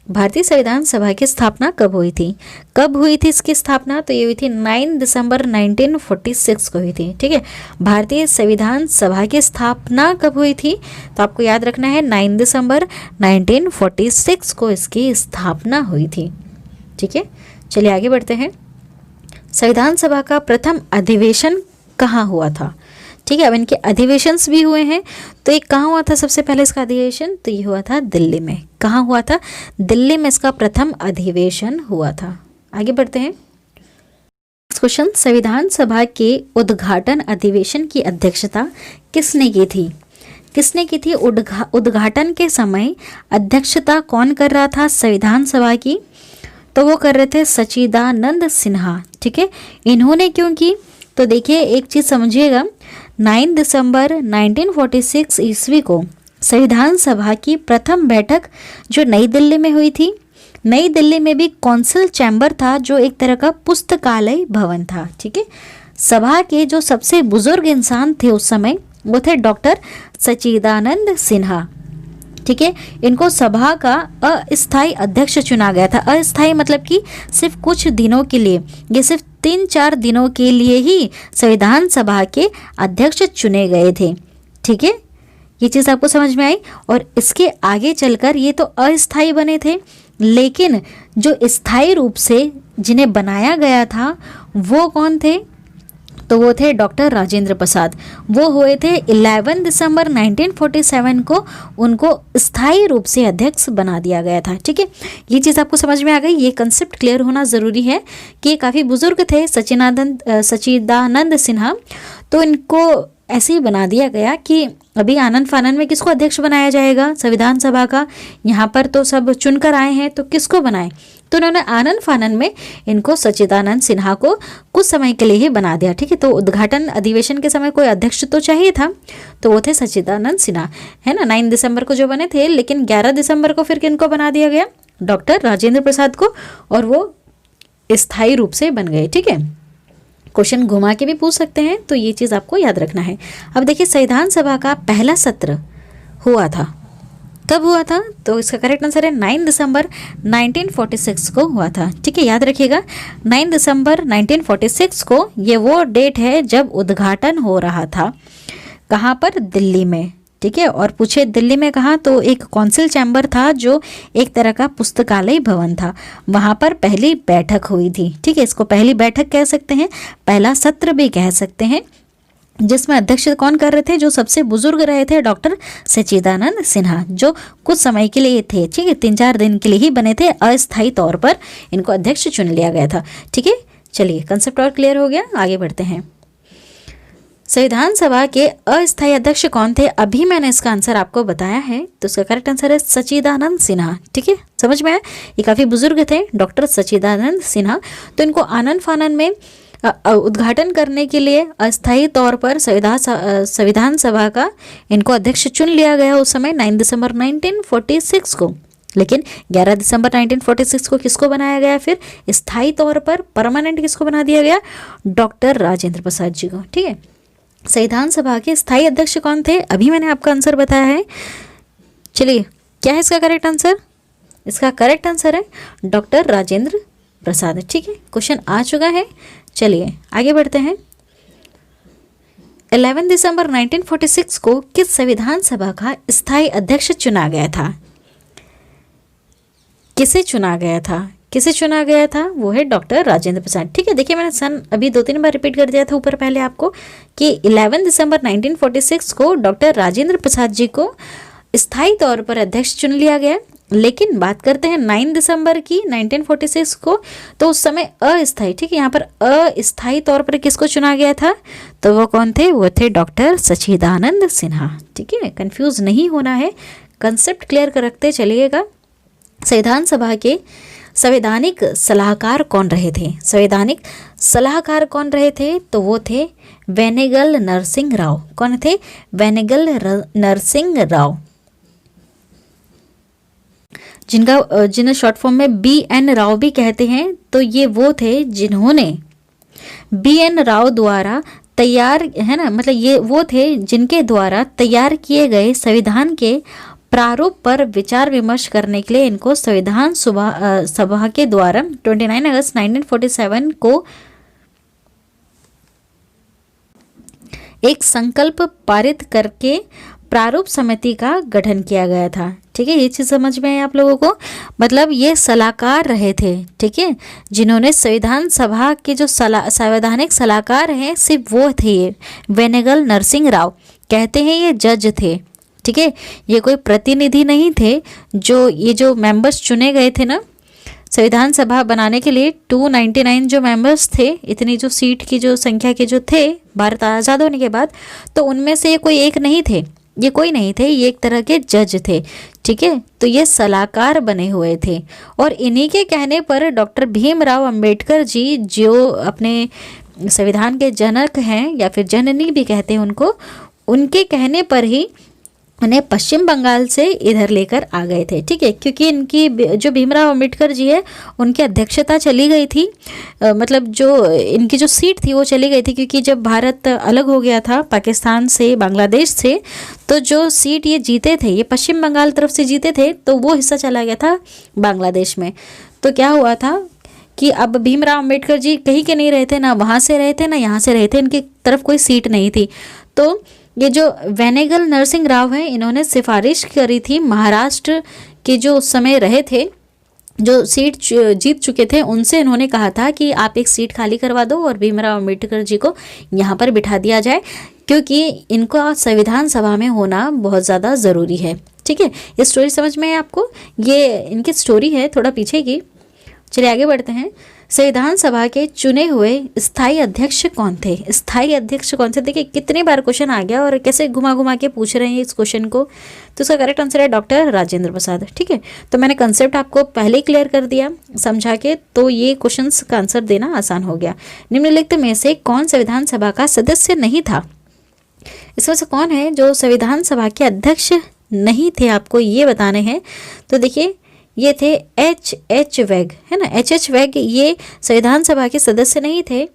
भारतीय संविधान सभा की स्थापना कब हुई थी? कब हुई थी इसकी स्थापना? तो ये हुई थी 9 दिसंबर 1946 को हुई थी। ठीक है, भारतीय संविधान सभा की स्थापना कब हुई थी? तो आपको याद रखना है 9 दिसंबर 1946 को इसकी स्थापना हुई थी। ठीक है, चलिए आगे बढ़ते हैं। संविधान सभा का प्रथम अधिवेशन कहाँ हुआ था? ठीक है, अब इनके अधिवेशंस भी हुए हैं, तो एक कहाँ हुआ था सबसे पहले इसका अधिवेशन? तो ये हुआ था दिल्ली में। कहाँ हुआ था? दिल्ली में इसका प्रथम अधिवेशन हुआ था। आगे बढ़ते हैं। क्वेश्चन, संविधान सभा के उद्घाटन अधिवेशन की अध्यक्षता किसने की थी? किसने की थी? उद्घाटन के समय अध्यक्षता कौन कर रहा था संविधान सभा की? तो वो कर रहे थे सच्चिदानंद सिन्हा। ठीक है, इन्होंने क्यों की? तो देखिए एक चीज़ समझिएगा, 9 दिसंबर 1946 ईस्वी को संविधान सभा की प्रथम बैठक जो नई दिल्ली में हुई थी, नई दिल्ली में भी कौंसिल चैम्बर था जो एक तरह का पुस्तकालय भवन था। ठीक है, सभा के जो सबसे बुजुर्ग इंसान थे उस समय वो थे डॉक्टर सच्चिदानंद सिन्हा। ठीक है, इनको सभा का अस्थायी अध्यक्ष चुना गया था। अस्थायी मतलब कि सिर्फ कुछ दिनों के लिए, ये सिर्फ 3-4 दिनों के लिए ही संविधान सभा के अध्यक्ष चुने गए थे। ठीक है, ये चीज़ आपको समझ में आई। और इसके आगे चलकर ये तो अस्थायी बने थे, लेकिन जो स्थायी रूप से जिन्हें बनाया गया था वो कौन थे? तो वो थे डॉक्टर राजेंद्र प्रसाद। वो हुए थे 11 दिसंबर 1947 को, उनको स्थायी रूप से अध्यक्ष बना दिया गया था। ठीक है, ये चीज़ आपको समझ में आ गई। ये कंसेप्ट क्लियर होना ज़रूरी है कि ये काफ़ी बुजुर्ग थे सच्चिदानंद सिन्हा, तो इनको ऐसे ही बना दिया गया कि अभी आनंद फानन में किसको अध्यक्ष बनाया जाएगा संविधान सभा का, यहाँ पर तो सब चुनकर आए हैं तो किसको बनाए, तो उन्होंने आनंद फानन में इनको सच्चिदानंद सिन्हा को कुछ समय के लिए ही बना दिया। ठीक है, तो उद्घाटन अधिवेशन के समय कोई अध्यक्ष तो चाहिए था, तो वो थे सच्चिदानंद सिन्हा, है ना, 9 दिसंबर को जो बने थे। लेकिन 11 दिसंबर को फिर किनको बना दिया गया? डॉक्टर राजेंद्र प्रसाद को, और वो स्थायी रूप से बन गए। ठीक है, क्वेश्चन घुमा के भी पूछ सकते हैं, तो ये चीज़ आपको याद रखना है। अब देखिए, संविधान सभा का पहला सत्र हुआ था, कब हुआ था? तो इसका करेक्ट आंसर है 9 दिसंबर 1946 को हुआ था। ठीक है, याद रखिएगा 9 दिसंबर 1946 को ये वो डेट है जब उद्घाटन हो रहा था। कहाँ पर? दिल्ली में। ठीक है, और पूछे दिल्ली में कहाँ, तो एक कौंसिल चैम्बर था जो एक तरह का पुस्तकालय भवन था, वहाँ पर पहली बैठक हुई थी। ठीक है, इसको पहली बैठक कह सकते हैं, पहला सत्र भी कह सकते हैं, जिसमें अध्यक्ष कौन कर रहे थे? जो सबसे बुजुर्ग रहे थे डॉक्टर सच्चिदानंद सिन्हा, जो कुछ समय के लिए थे। ठीक है, 3-4 दिन के लिए ही बने थे, अस्थायी तौर पर इनको अध्यक्ष चुन लिया गया था। ठीक है, चलिए कंसेप्ट और क्लियर हो गया, आगे बढ़ते हैं। संविधान सभा के अस्थायी अध्यक्ष कौन थे? अभी मैंने इसका आंसर आपको बताया है, तो इसका करेक्ट आंसर है सच्चिदानंद सिन्हा। ठीक है, समझ में आया? ये काफ़ी बुजुर्ग थे डॉक्टर सच्चिदानंद सिन्हा, तो इनको आनंद फानन में उद्घाटन करने के लिए अस्थायी तौर पर संविधान सभा का इनको अध्यक्ष चुन लिया गया उस समय 9 दिसंबर 1946 को। लेकिन 11 दिसंबर 1946 को किसको बनाया गया? फिर स्थायी तौर पर परमानेंट किसको बना दिया गया? डॉक्टर राजेंद्र प्रसाद जी को। ठीक है, संविधान सभा के स्थायी अध्यक्ष कौन थे? अभी मैंने आपका आंसर बताया है। चलिए, क्या है इसका करेक्ट आंसर? इसका करेक्ट आंसर है डॉक्टर राजेंद्र प्रसाद। ठीक है, क्वेश्चन आ चुका है। चलिए आगे बढ़ते हैं। 11 दिसंबर 1946 को किस संविधान सभा का स्थायी अध्यक्ष चुना गया था? किसे चुना गया था? किसे चुना गया था? वो है डॉक्टर राजेंद्र प्रसाद। ठीक है, देखिए मैंने सन अभी 2-3 बार रिपीट कर दिया था ऊपर पहले आपको कि 11 दिसंबर 1946 को डॉक्टर राजेंद्र प्रसाद जी को स्थायी तौर पर अध्यक्ष चुन लिया गया। लेकिन बात करते हैं 9 दिसंबर की 1946 को, तो उस समय अस्थायी, ठीक है, यहाँ पर अस्थायी तौर पर किसको चुना गया था? तो वो कौन थे? वो थे डॉक्टर सच्चिदानंद सिन्हा। ठीक है, कंफ्यूज नहीं होना है, कंसेप्ट क्लियर कर रखते चलिएगा। संविधान सभा के संवैधानिक सलाहकार कौन रहे थे? संवैधानिक सलाहकार कौन रहे थे? तो वो थे वेनेगल नरसिंह राव। कौन थे? वेनेगल नरसिंह राव, जिन्हें शॉर्ट फॉर्म में BN राव भी कहते हैं। तो ये वो थे जिन्होंने BN राव द्वारा तैयार, है ना, मतलब ये वो थे जिनके द्वारा तैयार किए गए संविधान के प्रारूप पर विचार विमर्श करने के लिए इनको संविधान सभा के द्वारा 29 अगस्त 1947 को एक संकल्प पारित करके प्रारूप समिति का गठन किया गया था। ठीक है, ये चीज़ समझ में आई आप लोगों को? मतलब ये सलाहकार रहे थे, ठीक है, जिन्होंने संविधान सभा के जो संवैधानिक सलाहकार हैं सिर्फ वो थे ये वेनेगल नरसिंह राव। कहते हैं ये जज थे, ठीक है, ये कोई प्रतिनिधि नहीं थे। जो मेंबर्स चुने गए थे ना संविधान सभा बनाने के लिए, 299 जो मेंबर्स थे, इतनी जो सीट की जो संख्या के जो थे भारत आज़ाद होने के बाद, तो उनमें से ये कोई एक नहीं थे, ये कोई नहीं थे, ये एक तरह के जज थे। ठीक है, तो ये सलाहकार बने हुए थे और इन्हीं के कहने पर डॉक्टर भीमराव अंबेडकर जी, जो अपने संविधान के जनक हैं या फिर जननी भी कहते हैं उनको, उनके कहने पर ही उन्हें पश्चिम बंगाल से इधर लेकर आ गए थे। ठीक है, क्योंकि इनकी जो भीमराव अंबेडकर जी है उनकी अध्यक्षता चली गई थी, मतलब जो इनकी जो सीट थी वो चली गई थी, क्योंकि जब भारत अलग हो गया था पाकिस्तान से, बांग्लादेश से, तो जो सीट ये जीते थे ये पश्चिम बंगाल तरफ से जीते थे, तो वो हिस्सा चला गया था बांग्लादेश में। तो क्या हुआ था कि अब भीमराव अंबेडकर जी कहीं के नहीं रहे थे, ना वहाँ से रहे थे ना यहाँ से रहे थे, इनकी तरफ कोई सीट नहीं थी। तो ये जो वेनेगल नरसिंह राव हैं, इन्होंने सिफारिश करी थी महाराष्ट्र के जो उस समय रहे थे, जो सीट जीत चुके थे, उनसे इन्होंने कहा था कि आप एक सीट खाली करवा दो और भीमराव अम्बेडकर जी को यहाँ पर बिठा दिया जाए, क्योंकि इनका संविधान सभा में होना बहुत ज़्यादा ज़रूरी है। ठीक है, ये स्टोरी समझ में है आपको? ये इनकी स्टोरी है थोड़ा पीछे की। चलिए आगे बढ़ते हैं। संविधान सभा के चुने हुए स्थायी अध्यक्ष कौन थे? स्थायी अध्यक्ष कौन थे? देखिए कितनी बार क्वेश्चन आ गया और कैसे घुमा घुमा के पूछ रहे हैं इस क्वेश्चन को। तो इसका करेक्ट आंसर है डॉक्टर राजेंद्र प्रसाद। ठीक है, तो मैंने कंसेप्ट आपको पहले ही क्लियर कर दिया समझा के, तो ये क्वेश्चन का आंसर देना आसान हो गया। निम्नलिखित में से कौन संविधान सभा का सदस्य नहीं था? इसमें से कौन है जो संविधान सभा के अध्यक्ष नहीं थे, आपको ये बताने हैं। तो देखिए ये थे H.H. वैग, है ना। H.H. वैग ये संविधान सभा के सदस्य नहीं थे।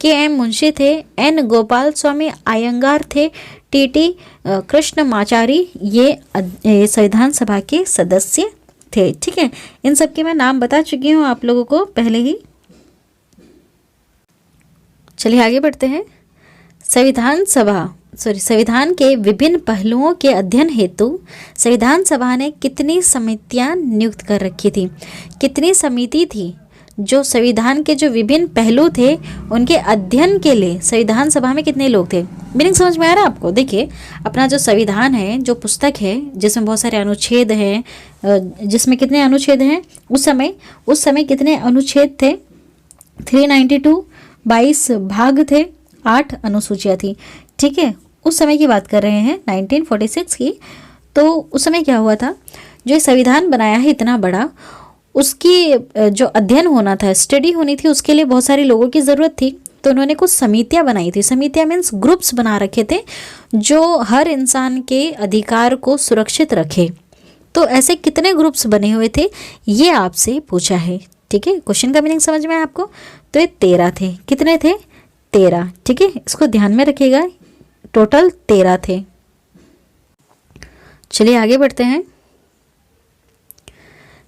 K.M. मुंशी थे। N. गोपाल स्वामी अयंगार थे। T.T. कृष्णमाचारी ये संविधान सभा के सदस्य थे। ठीक है, इन सब के मैं नाम बता चुकी हूँ आप लोगों को पहले ही। चलिए आगे बढ़ते हैं। संविधान के विभिन्न पहलुओं के अध्ययन हेतु संविधान सभा ने कितनी समितियां नियुक्त कर रखी थी? कितनी समिति थी जो संविधान के जो विभिन्न पहलू थे उनके अध्ययन के लिए? संविधान सभा में कितने लोग थे? मीनिंग समझ में आ रहा है आपको? देखिए अपना जो संविधान है, जो पुस्तक है जिसमें बहुत सारे अनुच्छेद हैं, जिसमें कितने अनुच्छेद हैं उस समय कितने अनुच्छेद थे? 392, 22 भाग थे, 8 अनुसूचियाँ थी। ठीक है, उस समय की बात कर रहे हैं 1946 की। तो उस समय क्या हुआ था, जो संविधान बनाया है इतना बड़ा, उसकी जो अध्ययन होना था, स्टडी होनी थी, उसके लिए बहुत सारे लोगों की ज़रूरत थी। तो उन्होंने कुछ समितियां बनाई थी। समितियां मीन्स ग्रुप्स बना रखे थे जो हर इंसान के अधिकार को सुरक्षित रखे। तो ऐसे कितने ग्रुप्स बने हुए थे ये आपसे पूछा है। ठीक है, क्वेश्चन का मीनिंग समझ में है आपको? तो ये 13 थे। कितने थे? 13। ठीक है, इसको ध्यान में रखिएगा, टोटल 13 थे। चलिए आगे बढ़ते हैं।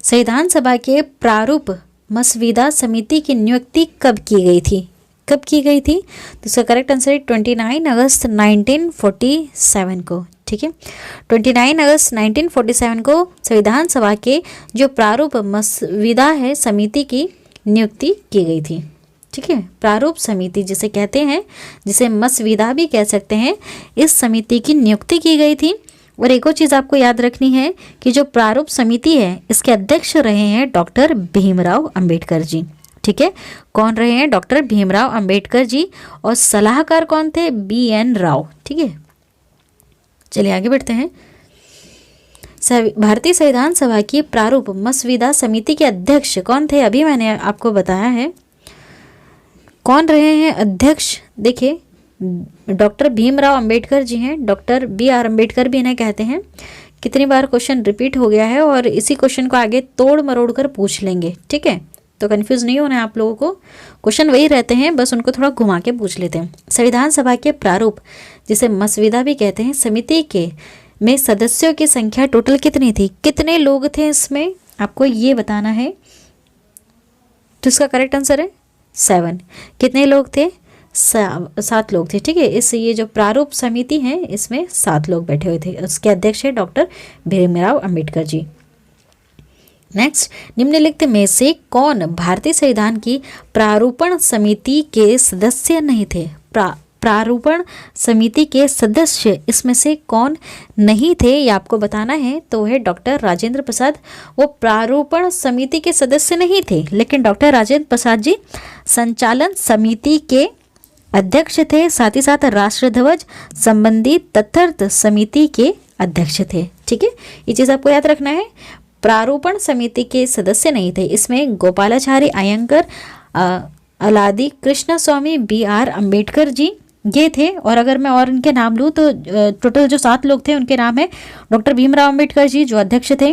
संविधान सभा के प्रारूप मसविदा समिति की नियुक्ति कब की गई थी? कब की गई थी? तो इसका करेक्ट आंसर है 29 अगस्त 1947 को। ठीक है, 29 अगस्त 1947 को संविधान सभा के जो प्रारूप मसविदा है समिति की नियुक्ति की गई थी। ठीक है, प्रारूप समिति जिसे कहते हैं, जिसे मसविदा भी कह सकते हैं, इस समिति की नियुक्ति की गई थी। और एक और चीज़ आपको याद रखनी है कि जो प्रारूप समिति है इसके अध्यक्ष रहे हैं डॉक्टर भीमराव अंबेडकर जी। ठीक है, कौन रहे हैं? डॉक्टर भीमराव अंबेडकर जी। और सलाहकार कौन थे? B.N. राव। ठीक है, चलिए आगे बढ़ते हैं। भारतीय संविधान सभा की प्रारूप मसविदा समिति के अध्यक्ष कौन थे? अभी मैंने आपको बताया है कौन रहे हैं अध्यक्ष। देखिए डॉक्टर भीमराव अंबेडकर जी हैं, डॉक्टर B.R. अंबेडकर भी इन्हें कहते हैं। कितनी बार क्वेश्चन रिपीट हो गया है और इसी क्वेश्चन को आगे तोड़ मरोड़ कर पूछ लेंगे। ठीक है, तो कंफ्यूज नहीं होना है आप लोगों को, क्वेश्चन वही रहते हैं, बस उनको थोड़ा घुमा के पूछ लेते हैं। संविधान सभा के प्रारूप जिसे मसविदा भी कहते हैं समिति के में सदस्यों की संख्या टोटल कितनी थी? कितने लोग थे इसमें, आपको ये बताना है। तो इसका करेक्ट आंसर है 7। कितने लोग थे? 7 लोग थे। ठीक है, इस ये जो प्रारूप समिति है इसमें 7 लोग बैठे हुए थे। उसके अध्यक्ष है डॉक्टर भीमराव अंबेडकर जी। नेक्स्ट, निम्नलिखित में से कौन भारतीय संविधान की प्रारूपण समिति के सदस्य नहीं थे? प्रारूपण समिति के सदस्य इसमें से कौन नहीं थे ये आपको बताना है। तो है डॉक्टर राजेंद्र प्रसाद। वो प्रारूपण समिति के सदस्य नहीं थे, लेकिन डॉक्टर राजेंद्र प्रसाद जी संचालन समिति के अध्यक्ष थे, साथ ही साथ राष्ट्र ध्वज संबंधी तथ्यार्थ समिति के अध्यक्ष थे। ठीक है, ये चीज़ आपको याद रखना है। प्रारूपण समिति के सदस्य नहीं थे, इसमें गोपालाचारी अयंगर, अलादी कृष्ण स्वामी, B.R. अंबेडकर जी ये थे। और अगर मैं और इनके नाम लूँ तो टोटल जो 7 लोग थे उनके नाम है डॉक्टर भीमराव अंबेडकर जी जो अध्यक्ष थे,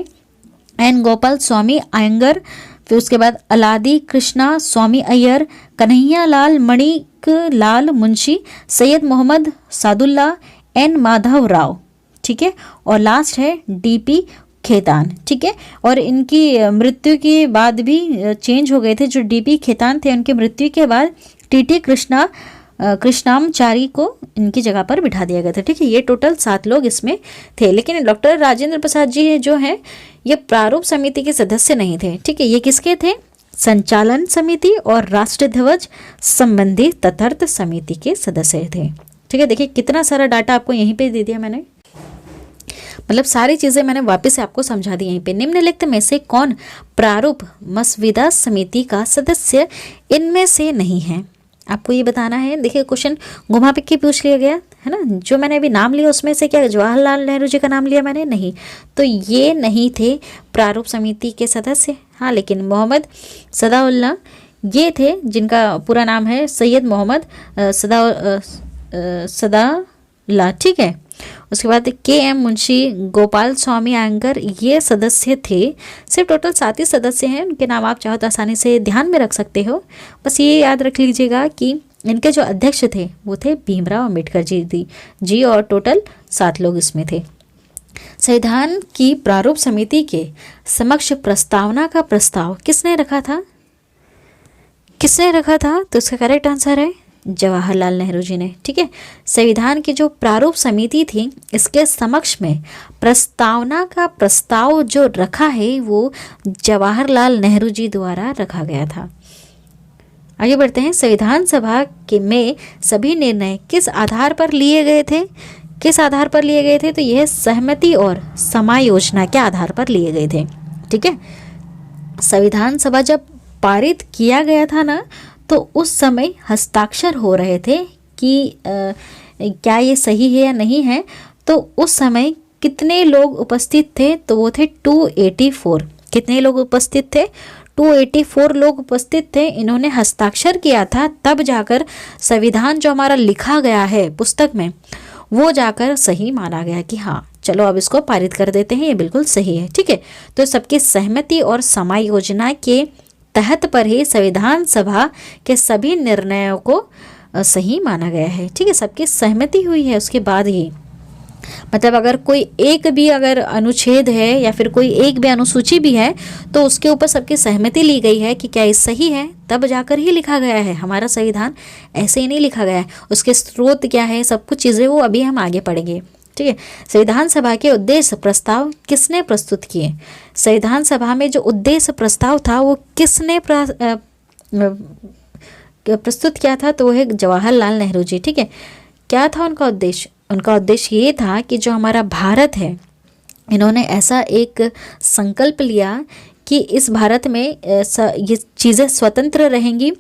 N. गोपाल स्वामी अयंगर, फिर उसके बाद अलादी कृष्णा स्वामी अय्यर, कन्हैया लाल मणिक लाल मुंशी, सैयद मोहम्मद सादुल्ला, N. माधव राव। ठीक है, और लास्ट है D.P. खेतान। ठीक है, और इनकी मृत्यु के बाद भी चेंज हो गए थे। जो D.P. खेतान थे उनकी मृत्यु के बाद T.T. कृष्णा कृष्णामचारी को इनकी जगह पर बिठा दिया गया था। ठीक है, ये टोटल 7 लोग इसमें थे। लेकिन डॉक्टर राजेंद्र प्रसाद जी जो हैं ये प्रारूप समिति के सदस्य नहीं थे। ठीक है, ये किसके थे? संचालन समिति और राष्ट्र ध्वज संबंधी तथार्थ समिति के सदस्य थे। ठीक है, देखिए कितना सारा डाटा आपको यहीं पे दे दिया मैंने, मतलब सारी चीजें मैंने वापस से आपको समझा दी यहीं पे। निम्नलिखित में से कौन प्रारूप मसविदा समिति का सदस्य इनमें से नहीं है? आपको ये बताना है। देखिए क्वेश्चन घुमा फिर के पूछ लिया गया है ना। जो मैंने अभी नाम लिया उसमें से क्या जवाहरलाल नेहरू जी का नाम लिया मैंने? नहीं, तो ये नहीं थे प्रारूप समिति के सदस्य। हाँ, लेकिन मोहम्मद सदाउल्ला ये थे, जिनका पूरा नाम है सैयद मोहम्मद सदाउल्ला। ठीक है, उसके बाद के.एम. मुंशी, गोपाल स्वामी अयंगर ये सदस्य थे। सिर्फ टोटल 7 ही सदस्य हैं, उनके नाम आप चाहो तो आसानी से ध्यान में रख सकते हो। बस ये याद रख लीजिएगा कि इनके जो अध्यक्ष थे वो थे भीमराव अंबेडकर जी और टोटल 7 लोग इसमें थे। संविधान की प्रारूप समिति के समक्ष प्रस्तावना का प्रस्ताव किसने रखा था? किसने रखा था? तो इसका करेक्ट आंसर है जवाहरलाल नेहरू जी ने। ठीक है, संविधान की जो प्रारूप समिति थी इसके समक्ष में प्रस्तावना का प्रस्ताव जो रखा है वो जवाहरलाल नेहरू जी द्वारा रखा गया था। आगे बढ़ते हैं। संविधान सभा के में सभी निर्णय किस आधार पर लिए गए थे? किस आधार पर लिए गए थे? तो यह सहमति और समायोजना के आधार पर लिए गए थे। ठीक है, संविधान सभा जब पारित किया गया था ना, तो उस समय हस्ताक्षर हो रहे थे कि क्या ये सही है या नहीं है। तो उस समय कितने लोग उपस्थित थे? तो वो थे 284। कितने लोग उपस्थित थे? 284 लोग उपस्थित थे। इन्होंने हस्ताक्षर किया था, तब जाकर संविधान जो हमारा लिखा गया है पुस्तक में वो जाकर सही माना गया कि हाँ चलो अब इसको पारित कर देते हैं, ये बिल्कुल सही है। ठीक है, तो सबकी सहमति और समायोजना के तहत पर ही संविधान सभा के सभी निर्णयों को सही माना गया है। ठीक है, सबकी सहमति हुई है उसके बाद ही, मतलब अगर कोई एक भी अगर अनुच्छेद है या फिर कोई एक भी अनुसूची भी है तो उसके ऊपर सबकी सहमति ली गई है कि क्या ये सही है, तब जाकर ही लिखा गया है। हमारा संविधान ऐसे ही नहीं लिखा गया है, उसके स्रोत क्या है, सब कुछ चीज़ें वो अभी हम आगे पढ़ेंगे। ठीक है, संविधान सभा के उद्देश्य प्रस्ताव किसने प्रस्तुत किए? संविधान सभा में जो उद्देश्य प्रस्ताव था वो किसने प्रस्तुत किया था? तो वो है जवाहरलाल नेहरू जी। ठीक है, क्या था उनका उद्देश्य? उनका उद्देश्य ये था कि जो हमारा भारत है, इन्होंने ऐसा एक संकल्प लिया कि इस भारत में ये चीज़ें स्वतंत्र रहेंगी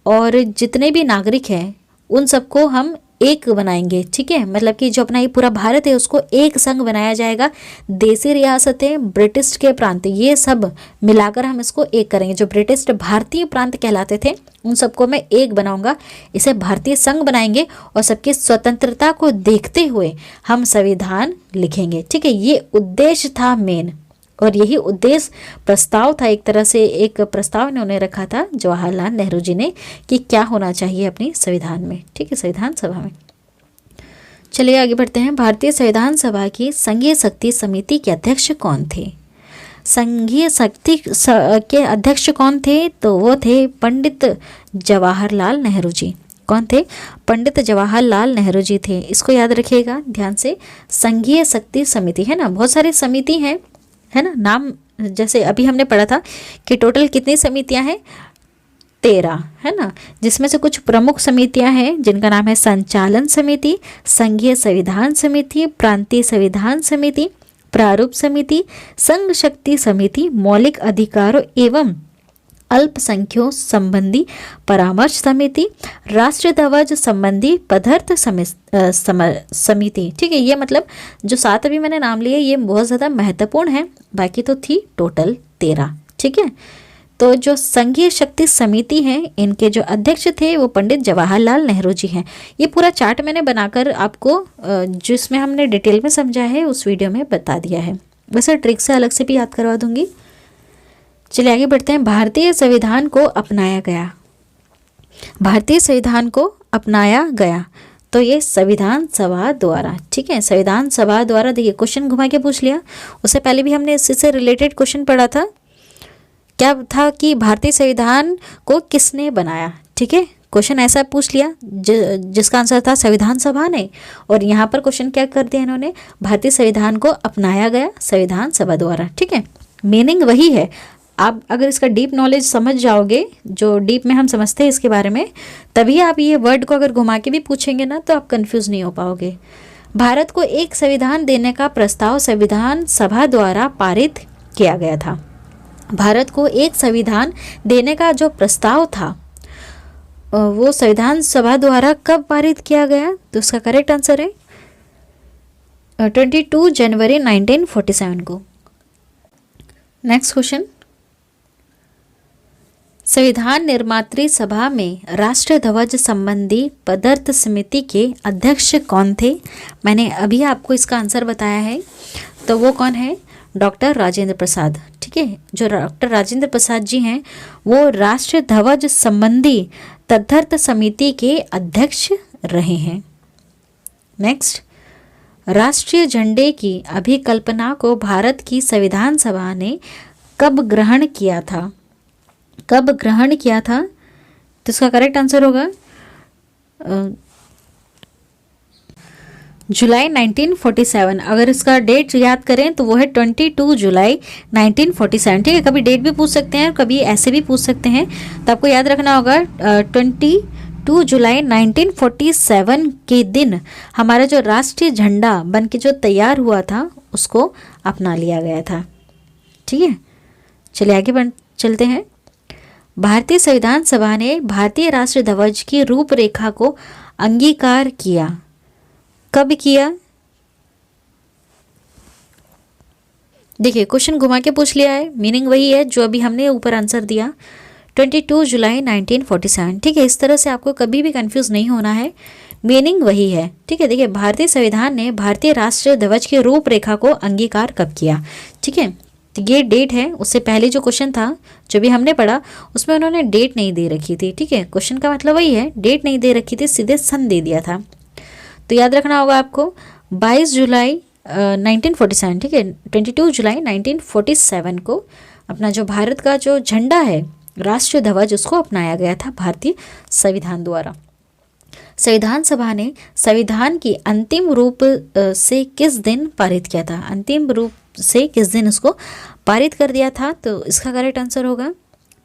और जितने भी नागरिक हैं उन सबको हम एक बनाएंगे। ठीक है, मतलब कि जो अपना ये पूरा भारत है उसको एक संघ बनाया जाएगा। देशी रियासतें, ब्रिटिश के प्रांत, ये सब मिलाकर हम इसको एक करेंगे। जो ब्रिटिश भारतीय प्रांत कहलाते थे उन सबको मैं एक बनाऊंगा, इसे भारतीय संघ बनाएंगे और सबकी स्वतंत्रता को देखते हुए हम संविधान लिखेंगे। ठीक है, ये उद्देश्य था मेन, और यही उद्देश्य प्रस्ताव था, एक तरह से एक प्रस्ताव इन्होंने रखा था जवाहरलाल नेहरू जी ने कि क्या होना चाहिए अपनी संविधान में। ठीक है, संविधान सभा में। चलिए आगे बढ़ते हैं। भारतीय संविधान सभा की संघीय शक्ति समिति के अध्यक्ष कौन थे? संघीय शक्ति के अध्यक्ष कौन थे? तो वो थे पंडित जवाहरलाल नेहरू जी। कौन थे? पंडित जवाहरलाल नेहरू जी थे। इसको याद रखिएगा ध्यान से। संघीय शक्ति समिति है ना, बहुत सारी समिति हैं, है ना, नाम जैसे अभी हमने पढ़ा था कि टोटल कितनी समितियां हैं? 13, है ना, जिसमें से कुछ प्रमुख समितियां हैं जिनका नाम है संचालन समिति, संघीय संविधान समिति, प्रांतीय संविधान समिति, प्रारूप समिति, संघ शक्ति समिति, मौलिक अधिकारों एवं अल्पसंख्यों संबंधी परामर्श समिति, राष्ट्र ध्वज संबंधी पदार्थ समिति। ठीक है, ये मतलब जो 7 अभी मैंने नाम लिए ये बहुत ज़्यादा महत्वपूर्ण है, बाकी तो थी टोटल 13। ठीक है, तो जो संघीय शक्ति समिति है इनके जो अध्यक्ष थे वो पंडित जवाहरलाल नेहरू जी हैं। ये पूरा चार्ट मैंने बनाकर आपको जिसमें हमने डिटेल में समझा है उस वीडियो में बता दिया है, वैसे ट्रिक से अलग से भी याद करवा दूंगी। चलिए आगे बढ़ते हैं। भारतीय संविधान को अपनाया गया। भारतीय संविधान को अपनाया गया तो ये संविधान सभा द्वारा। ठीक है, संविधान सभा द्वारा। देखिए क्वेश्चन घुमा के पूछ लिया, उससे पहले भी हमने इससे रिलेटेड क्वेश्चन पढ़ा था। क्या था कि भारतीय संविधान को किसने बनाया? ठीक है, क्वेश्चन ऐसा पूछ लिया जिसका आंसर था संविधान सभा ने, और यहाँ पर क्वेश्चन क्या कर दिया इन्होंने, भारतीय संविधान को अपनाया गया संविधान सभा द्वारा। ठीक है, मीनिंग वही है। आप अगर इसका डीप नॉलेज समझ जाओगे, जो डीप में हम समझते हैं इसके बारे में, तभी आप ये वर्ड को अगर घुमा के भी पूछेंगे ना तो आप कंफ्यूज नहीं हो पाओगे। भारत को एक संविधान देने का प्रस्ताव संविधान सभा द्वारा पारित किया गया था। भारत को एक संविधान देने का जो प्रस्ताव था वो संविधान सभा द्वारा कब पारित किया गया, तो उसका करेक्ट आंसर है 22 जनवरी 1947 को। नेक्स्ट क्वेश्चन, संविधान निर्मात्री सभा में राष्ट्र ध्वज संबंधी पदार्थ समिति के अध्यक्ष कौन थे? मैंने अभी आपको इसका आंसर बताया है, तो वो कौन है, डॉक्टर राजेंद्र प्रसाद। ठीक है, जो डॉक्टर राजेंद्र प्रसाद जी हैं वो राष्ट्र ध्वज संबंधी तदर्थ समिति के अध्यक्ष रहे हैं। नेक्स्ट, राष्ट्रीय झंडे की अभिकल्पना को भारत की संविधान सभा ने कब ग्रहण किया था? कब ग्रहण किया था, तो इसका करेक्ट आंसर होगा जुलाई 1947। अगर इसका डेट याद करें तो वो है 22 जुलाई 1947। ठीक है, कभी डेट भी पूछ सकते हैं, कभी ऐसे भी पूछ सकते हैं, तो आपको याद रखना होगा 22 जुलाई 1947 के दिन हमारा जो राष्ट्रीय झंडा बन के जो तैयार हुआ था उसको अपना लिया गया था। ठीक है, चलिए आगे चलते हैं। भारतीय संविधान सभा ने भारतीय राष्ट्रीय ध्वज की रूपरेखा को अंगीकार किया, कब किया? देखिए क्वेश्चन घुमा के पूछ लिया है, मीनिंग वही है जो अभी हमने ऊपर आंसर दिया, 22 जुलाई 1947। ठीक है, इस तरह से आपको कभी भी कंफ्यूज नहीं होना है, मीनिंग वही है। ठीक है, देखिए भारतीय संविधान ने भारतीय राष्ट्रीय ध्वज की रूपरेखा को अंगीकार कब किया? ठीक है, तो ये डेट है। उससे पहले जो क्वेश्चन था जो भी हमने पढ़ा उसमें उन्होंने डेट नहीं दे रखी थी। ठीक है, क्वेश्चन का मतलब वही है, डेट नहीं दे रखी थी, सीधे सन दे दिया था। तो याद रखना होगा आपको 22 जुलाई 1947। ठीक है, 22 जुलाई 1947 को अपना जो भारत का जो झंडा है राष्ट्रीय ध्वज उसको अपनाया गया था भारतीय संविधान द्वारा। संविधान सभा ने संविधान की अंतिम रूप से किस दिन पारित किया था? अंतिम रूप से किस दिन उसको पारित कर दिया था? तो इसका करेक्ट आंसर होगा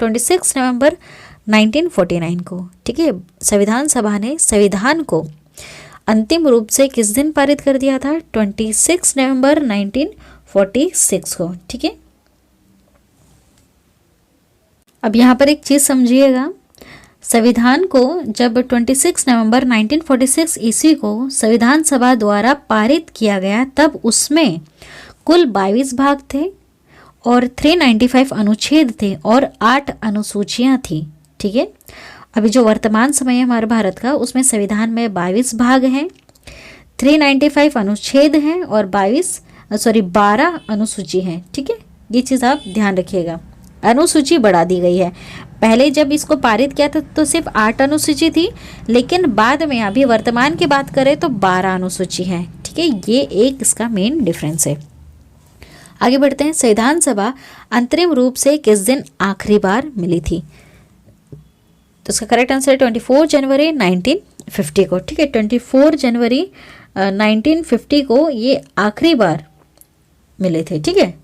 26 नवंबर 1949 को। ठीक है, संविधान सभा ने संविधान को अंतिम रूप से किस दिन पारित कर दिया था? 26 नवंबर 1946 को। ठीक है, अब यहाँ पर एक चीज़ समझिएगा, संविधान को जब 26 नवंबर 1946 ईस्वी को संविधान सभा द्वारा पारित किया गया तब उसमें कुल 22 भाग थे और 395 अनुच्छेद थे और 8 अनुसूचियाँ थी। ठीक है, अभी जो वर्तमान समय है हमारे भारत का उसमें संविधान में 22 भाग हैं, 395 अनुच्छेद हैं और 12 अनुसूची हैं। ठीक है, ये चीज़ आप ध्यान रखिएगा, अनुसूची बढ़ा दी गई है। पहले जब इसको पारित किया था तो सिर्फ 8 अनुसूची थी, लेकिन बाद में अभी वर्तमान की बात करें तो 12 अनुसूची है। ठीक है, ये एक इसका मेन डिफरेंस है। आगे बढ़ते हैं, संविधान सभा अंतरिम रूप से किस दिन आखिरी बार मिली थी? तो इसका करेक्ट आंसर है 24 जनवरी 1950 को। ठीक है, 24 जनवरी 1950 को ये आखिरी बार मिले थे। ठीक है,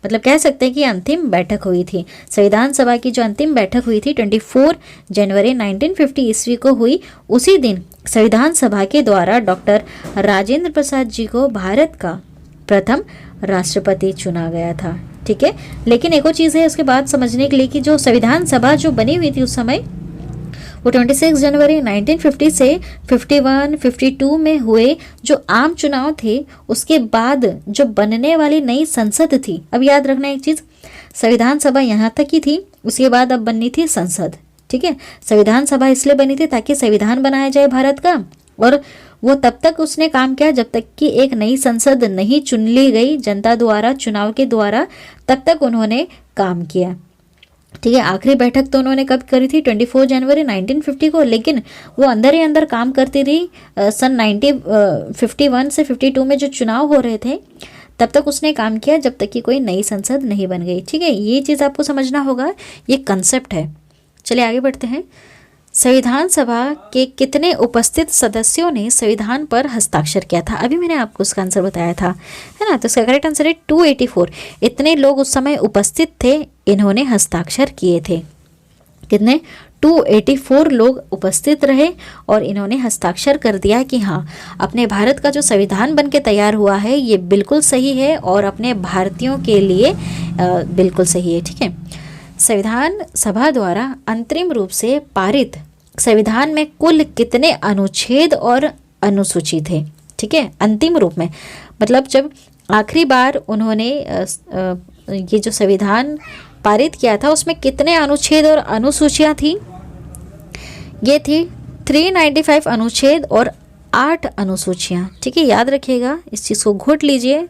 मतलब कह सकते हैं कि अंतिम बैठक हुई थी। संविधान सभा की जो अंतिम बैठक हुई थी 24 जनवरी 1950 ईस्वी को हुई। उसी दिन संविधान सभा के द्वारा डॉक्टर राजेंद्र प्रसाद जी को भारत का प्रथम राष्ट्रपति चुना गया था। ठीक है, लेकिन एक और चीज़ है उसके बाद समझने के लिए कि जो संविधान सभा जो बनी हुई थी उस समय वो 26 जनवरी 1950 से 51, 52 में हुए जो आम चुनाव थे उसके बाद जो बनने वाली नई संसद थी। अब याद रखना एक चीज़, संविधान सभा यहाँ तक ही थी, उसके बाद अब बननी थी संसद। ठीक है, संविधान सभा इसलिए बनी थी ताकि संविधान बनाया जाए भारत का, और वो तब तक उसने काम किया जब तक कि एक नई संसद नहीं चुन ली गई जनता द्वारा, चुनाव के द्वारा, तब तक उन्होंने काम किया। ठीक है, आखिरी बैठक तो उन्होंने कब करी थी? 24 जनवरी 1950 को, लेकिन वो अंदर ही अंदर काम करती रही। सन 1951 से 52 में जो चुनाव हो रहे थे तब तक उसने काम किया जब तक कि कोई नई संसद नहीं बन गई। ठीक है, ये चीज़ आपको समझना होगा, ये कंसेप्ट है। चलिए आगे बढ़ते हैं। संविधान सभा के कितने उपस्थित सदस्यों ने संविधान पर हस्ताक्षर किया था? अभी मैंने आपको उसका आंसर बताया था, है ना। तो इसका करेक्ट आंसर है 284। इतने लोग उस समय उपस्थित थे, इन्होंने हस्ताक्षर किए थे। कितने? 284 लोग उपस्थित रहे और इन्होंने हस्ताक्षर कर दिया कि हाँ, अपने भारत का जो संविधान बनके तैयार हुआ है ये बिल्कुल सही है और अपने भारतीयों के लिए बिल्कुल सही है। ठीक है। संविधान सभा द्वारा अंतरिम रूप से पारित संविधान में कुल कितने अनुच्छेद और अनुसूची थे? ठीक है, अंतिम रूप में मतलब जब आखिरी बार उन्होंने ये जो संविधान पारित किया था उसमें कितने अनुच्छेद और अनुसूचियां थी? ये थी 395 अनुच्छेद और 8 अनुसूचियां। ठीक है, याद रखिएगा, इस चीज़ को घोट लीजिए।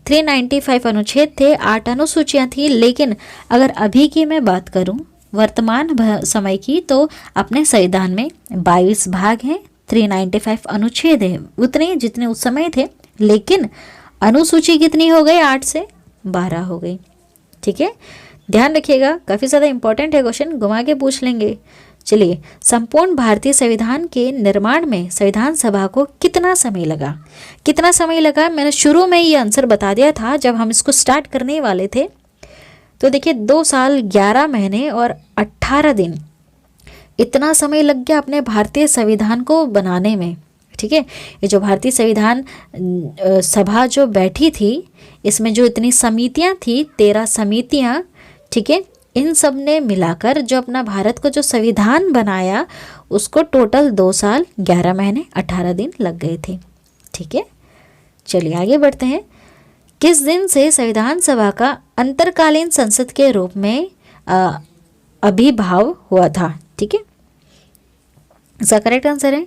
395 अनुच्छेद थे, 8 अनुसूचियां थी। लेकिन अगर अभी की मैं बात करूं, वर्तमान समय की, तो अपने संविधान में 22 भाग हैं, 395 अनुच्छेद है, उतने जितने उस समय थे। लेकिन अनुसूची कितनी हो गई? 8 से 12 हो गई। ठीक है, ध्यान रखिएगा, काफ़ी ज़्यादा इंपॉर्टेंट है क्वेश्चन, घुमा के पूछ लेंगे। चलिए, संपूर्ण भारतीय संविधान के निर्माण में संविधान सभा को कितना समय लगा? कितना समय लगा? मैंने शुरू में ये आंसर बता दिया था जब हम इसको स्टार्ट करने वाले थे। तो देखिए, 2 साल 11 महीने और 18 दिन, इतना समय लग गया अपने भारतीय संविधान को बनाने में। ठीक है, ये जो भारतीय संविधान सभा जो बैठी थी, इसमें जो इतनी समितियां थी, 13 समितियां, ठीक है, इन सब ने मिलाकर जो अपना भारत को जो संविधान बनाया, उसको टोटल 2 साल 11 महीने 18 दिन लग गए थे। ठीक है, चलिए आगे बढ़ते हैं। किस दिन से संविधान सभा का अंतरकालीन संसद के रूप में अभिभाव हुआ था? ठीक है, इसका करेक्ट आंसर है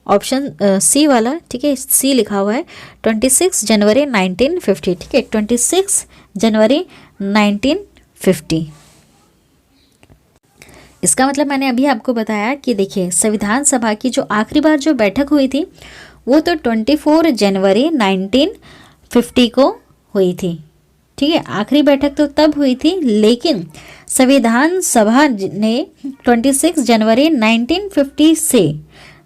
ऑप्शन सी वाला। ठीक है, सी लिखा हुआ है 26 जनवरी 1950। ठीक है, 26 जनवरी 1950। इसका मतलब मैंने अभी आपको बताया कि देखिए, संविधान सभा की जो आखिरी बार जो बैठक हुई थी वो तो 24 जनवरी 1950 को हुई थी। ठीक है, आखिरी बैठक तो तब हुई थी, लेकिन संविधान सभा ने 26 जनवरी 1950 से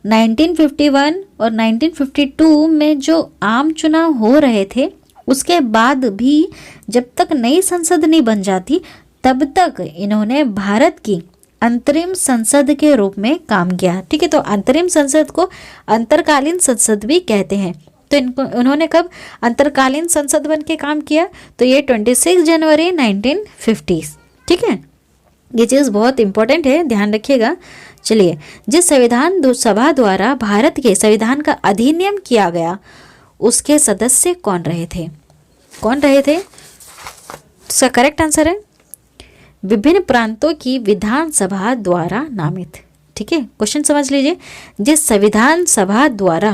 1951 और 1952 में जो आम चुनाव हो रहे थे, उसके बाद भी जब तक नई संसद नहीं बन जाती, तब तक इन्होंने भारत की अंतरिम संसद के रूप में काम किया। ठीक है, तो अंतरिम संसद को अंतरकालीन संसद भी कहते हैं। तो इनको उन्होंने कब अंतरकालीन संसद बन के काम किया? तो ये 26 जनवरी 1950। ठीक है, ये चीज़ बहुत इंपॉर्टेंट है, ध्यान रखिएगा। चलिए, जिस संविधान सभा द्वारा भारत के संविधान का अधिनियम किया गया, उसके सदस्य कौन रहे थे? कौन रहे थे? इसका करेक्ट आंसर है विभिन्न प्रांतों की विधानसभा द्वारा नामित। ठीक है, क्वेश्चन समझ लीजिए। जिस संविधान सभा द्वारा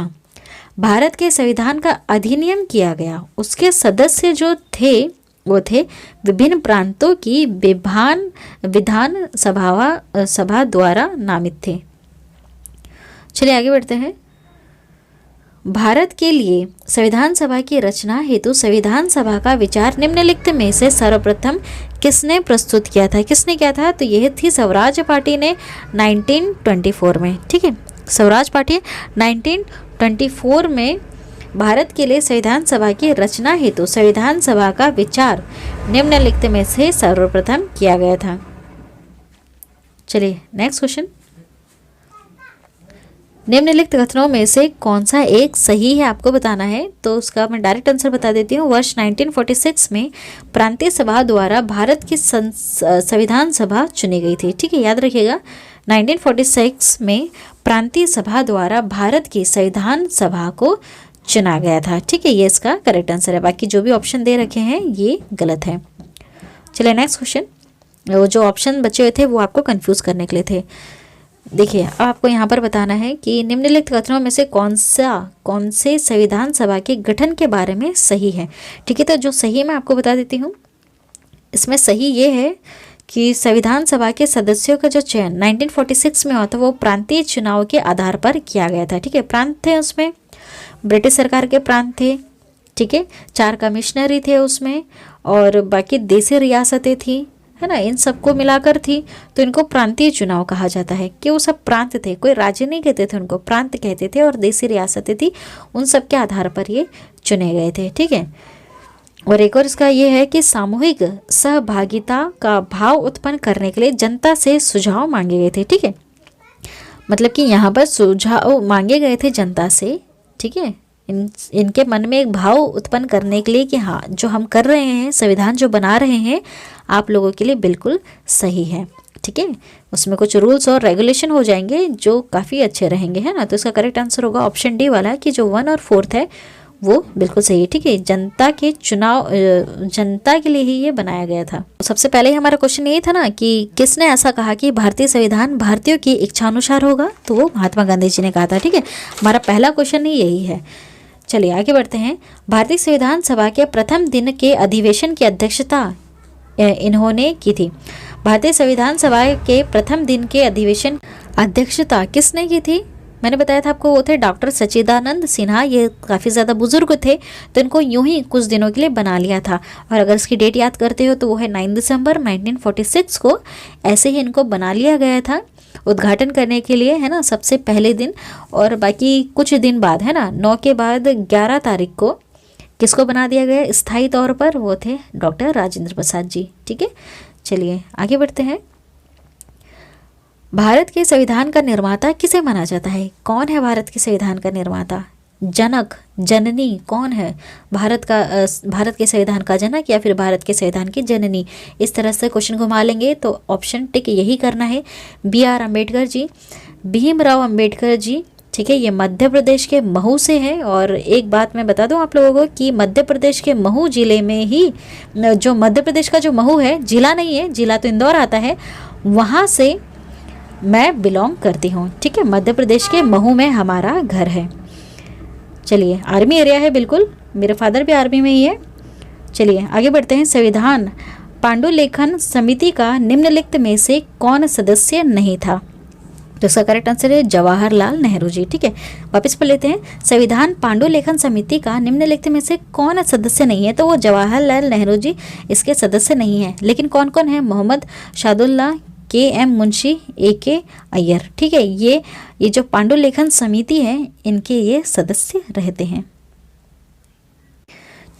भारत के संविधान का अधिनियम किया गया, उसके सदस्य जो थे वो थे विभिन्न प्रांतों की विधान सभा द्वारा नामित थे। चलिए आगे बढ़ते हैं। भारत के लिए संविधान सभा की रचना हेतु संविधान सभा का विचार निम्नलिखित में से सर्वप्रथम किसने प्रस्तुत किया था? किसने किया था? तो यह थी स्वराज पार्टी ने 1924 में। ठीक है, स्वराज पार्टी 1924 में भारत के लिए संविधान सभा की रचना हेतु संविधान सभा का विचार निम्नलिखित में से सर्वप्रथम किया गया था। चलिए नेक्स्ट क्वेश्चन। निम्नलिखित कथनों में से कौन सा एक सही है, आपको बताना है। तो उसका मैं डायरेक्ट आंसर बता देती हूँ। वर्ष 1946 में प्रांतीय सभा द्वारा भारत की संविधान सभा चुनी गई थी। ठीक है, याद रखिएगा, 1946 में प्रांतीय सभा द्वारा भारत की संविधान सभा को चुना गया था। ठीक है, ये इसका करेक्ट आंसर है। बाकी जो भी ऑप्शन दे रखे हैं ये गलत है। चलिए नेक्स्ट क्वेश्चन। वो जो ऑप्शन बचे हुए थे वो आपको कंफ्यूज करने के लिए थे। देखिए, अब आपको यहाँ पर बताना है कि निम्नलिखित कथनों में से कौन से संविधान सभा के गठन के बारे में सही है। ठीक है, तो जो सही मैं आपको बता देती हूँ। इसमें सही ये है कि संविधान सभा के सदस्यों का जो चयन 1946 में हुआ था वो प्रांतीय चुनाव के आधार पर किया गया था। ठीक है, प्रांत थे उसमें, ब्रिटिश सरकार के प्रांत थे। ठीक है, 4 कमिश्नरी थे उसमें और बाकी देसी रियासतें थी। है ना, इन सबको मिलाकर थी, तो इनको प्रांतीय चुनाव कहा जाता है कि वो सब प्रांत थे, कोई राज्य नहीं कहते थे उनको, प्रांत कहते थे, और देसी रियासतें थी, उन सब के आधार पर ये चुने गए थे। ठीक है, और एक और इसका ये है कि सामूहिक सहभागिता का भाव उत्पन्न करने के लिए जनता से सुझाव मांगे गए थे। ठीक है, मतलब कि यहाँ पर सुझाव मांगे गए थे जनता से। ठीक है, इनके मन में एक भाव उत्पन्न करने के लिए कि हाँ, जो हम कर रहे हैं, संविधान जो बना रहे हैं, आप लोगों के लिए बिल्कुल सही है। ठीक है, उसमें कुछ रूल्स और रेगुलेशन हो जाएंगे जो काफ़ी अच्छे रहेंगे, है ना। तो इसका करेक्ट आंसर होगा ऑप्शन डी वाला, कि जो 1 और 4 है वो बिल्कुल सही है। ठीक है, जनता के चुनाव, जनता के लिए ही ये बनाया गया था। सबसे पहले ही हमारा क्वेश्चन ये था ना कि किसने ऐसा कहा कि भारतीय संविधान भारतीयों की इच्छानुसार होगा, तो वो महात्मा गांधी जी ने कहा था। ठीक है, हमारा पहला क्वेश्चन ही यही है। चलिए आगे बढ़ते हैं। भारतीय संविधान सभा के प्रथम दिन के अधिवेशन की अध्यक्षता इन्होंने की थी। भारतीय संविधान सभा के प्रथम दिन के अधिवेशन अध्यक्षता किसने की थी? मैंने बताया था आपको, वो थे डॉक्टर सच्चिदानंद सिन्हा। ये काफ़ी ज़्यादा बुजुर्ग थे, तो इनको यूं ही कुछ दिनों के लिए बना लिया था। और अगर इसकी डेट याद करते हो तो वो है 9 दिसंबर 1946 को, ऐसे ही इनको बना लिया गया था उद्घाटन करने के लिए, है ना, सबसे पहले दिन। और बाकी कुछ दिन बाद, है ना, 9 के बाद 11 तारीख को किसको बना दिया गया स्थायी तौर पर? वो थे डॉक्टर राजेंद्र प्रसाद जी। ठीक है, चलिए आगे बढ़ते हैं। भारत के संविधान का निर्माता किसे माना जाता है? कौन है भारत के संविधान का निर्माता? जनक, जननी कौन है? भारत के संविधान का जनक या फिर भारत के संविधान की जननी? इस तरह से क्वेश्चन घुमा लेंगे तो ऑप्शन टिक यही करना है। BR अम्बेडकर जी, भीमराव अम्बेडकर जी। ठीक है, ये मध्य प्रदेश के महू से है। और एक बात मैं बता दूं आप लोगों को कि मध्य प्रदेश के महू जिले में ही, जो मध्य प्रदेश का जो महू है, जिला नहीं है, जिला तो इंदौर आता है, वहाँ से मैं बिलोंग करती हूँ। ठीक है, मध्य प्रदेश के महू में हमारा घर है। चलिए, आर्मी एरिया है बिल्कुल, मेरे फादर भी आर्मी में ही है। चलिए आगे बढ़ते हैं। संविधान पांडुलेखन समिति का निम्नलिखित में से कौन सदस्य नहीं था? तो इसका करेक्ट आंसर है जवाहरलाल नेहरू जी। ठीक है, वापस पढ़ लेते हैं। संविधान पांडुलेखन समिति का निम्नलिखित में से कौन सदस्य नहीं है? तो वो जवाहरलाल नेहरू जी इसके सदस्य नहीं है। लेकिन कौन कौन है? Mohammad शादुल्लाह, KM Munshi, AK Iyer. ठीक है, ये जो पांडुलेखन समिति है, इनके ये सदस्य रहते हैं।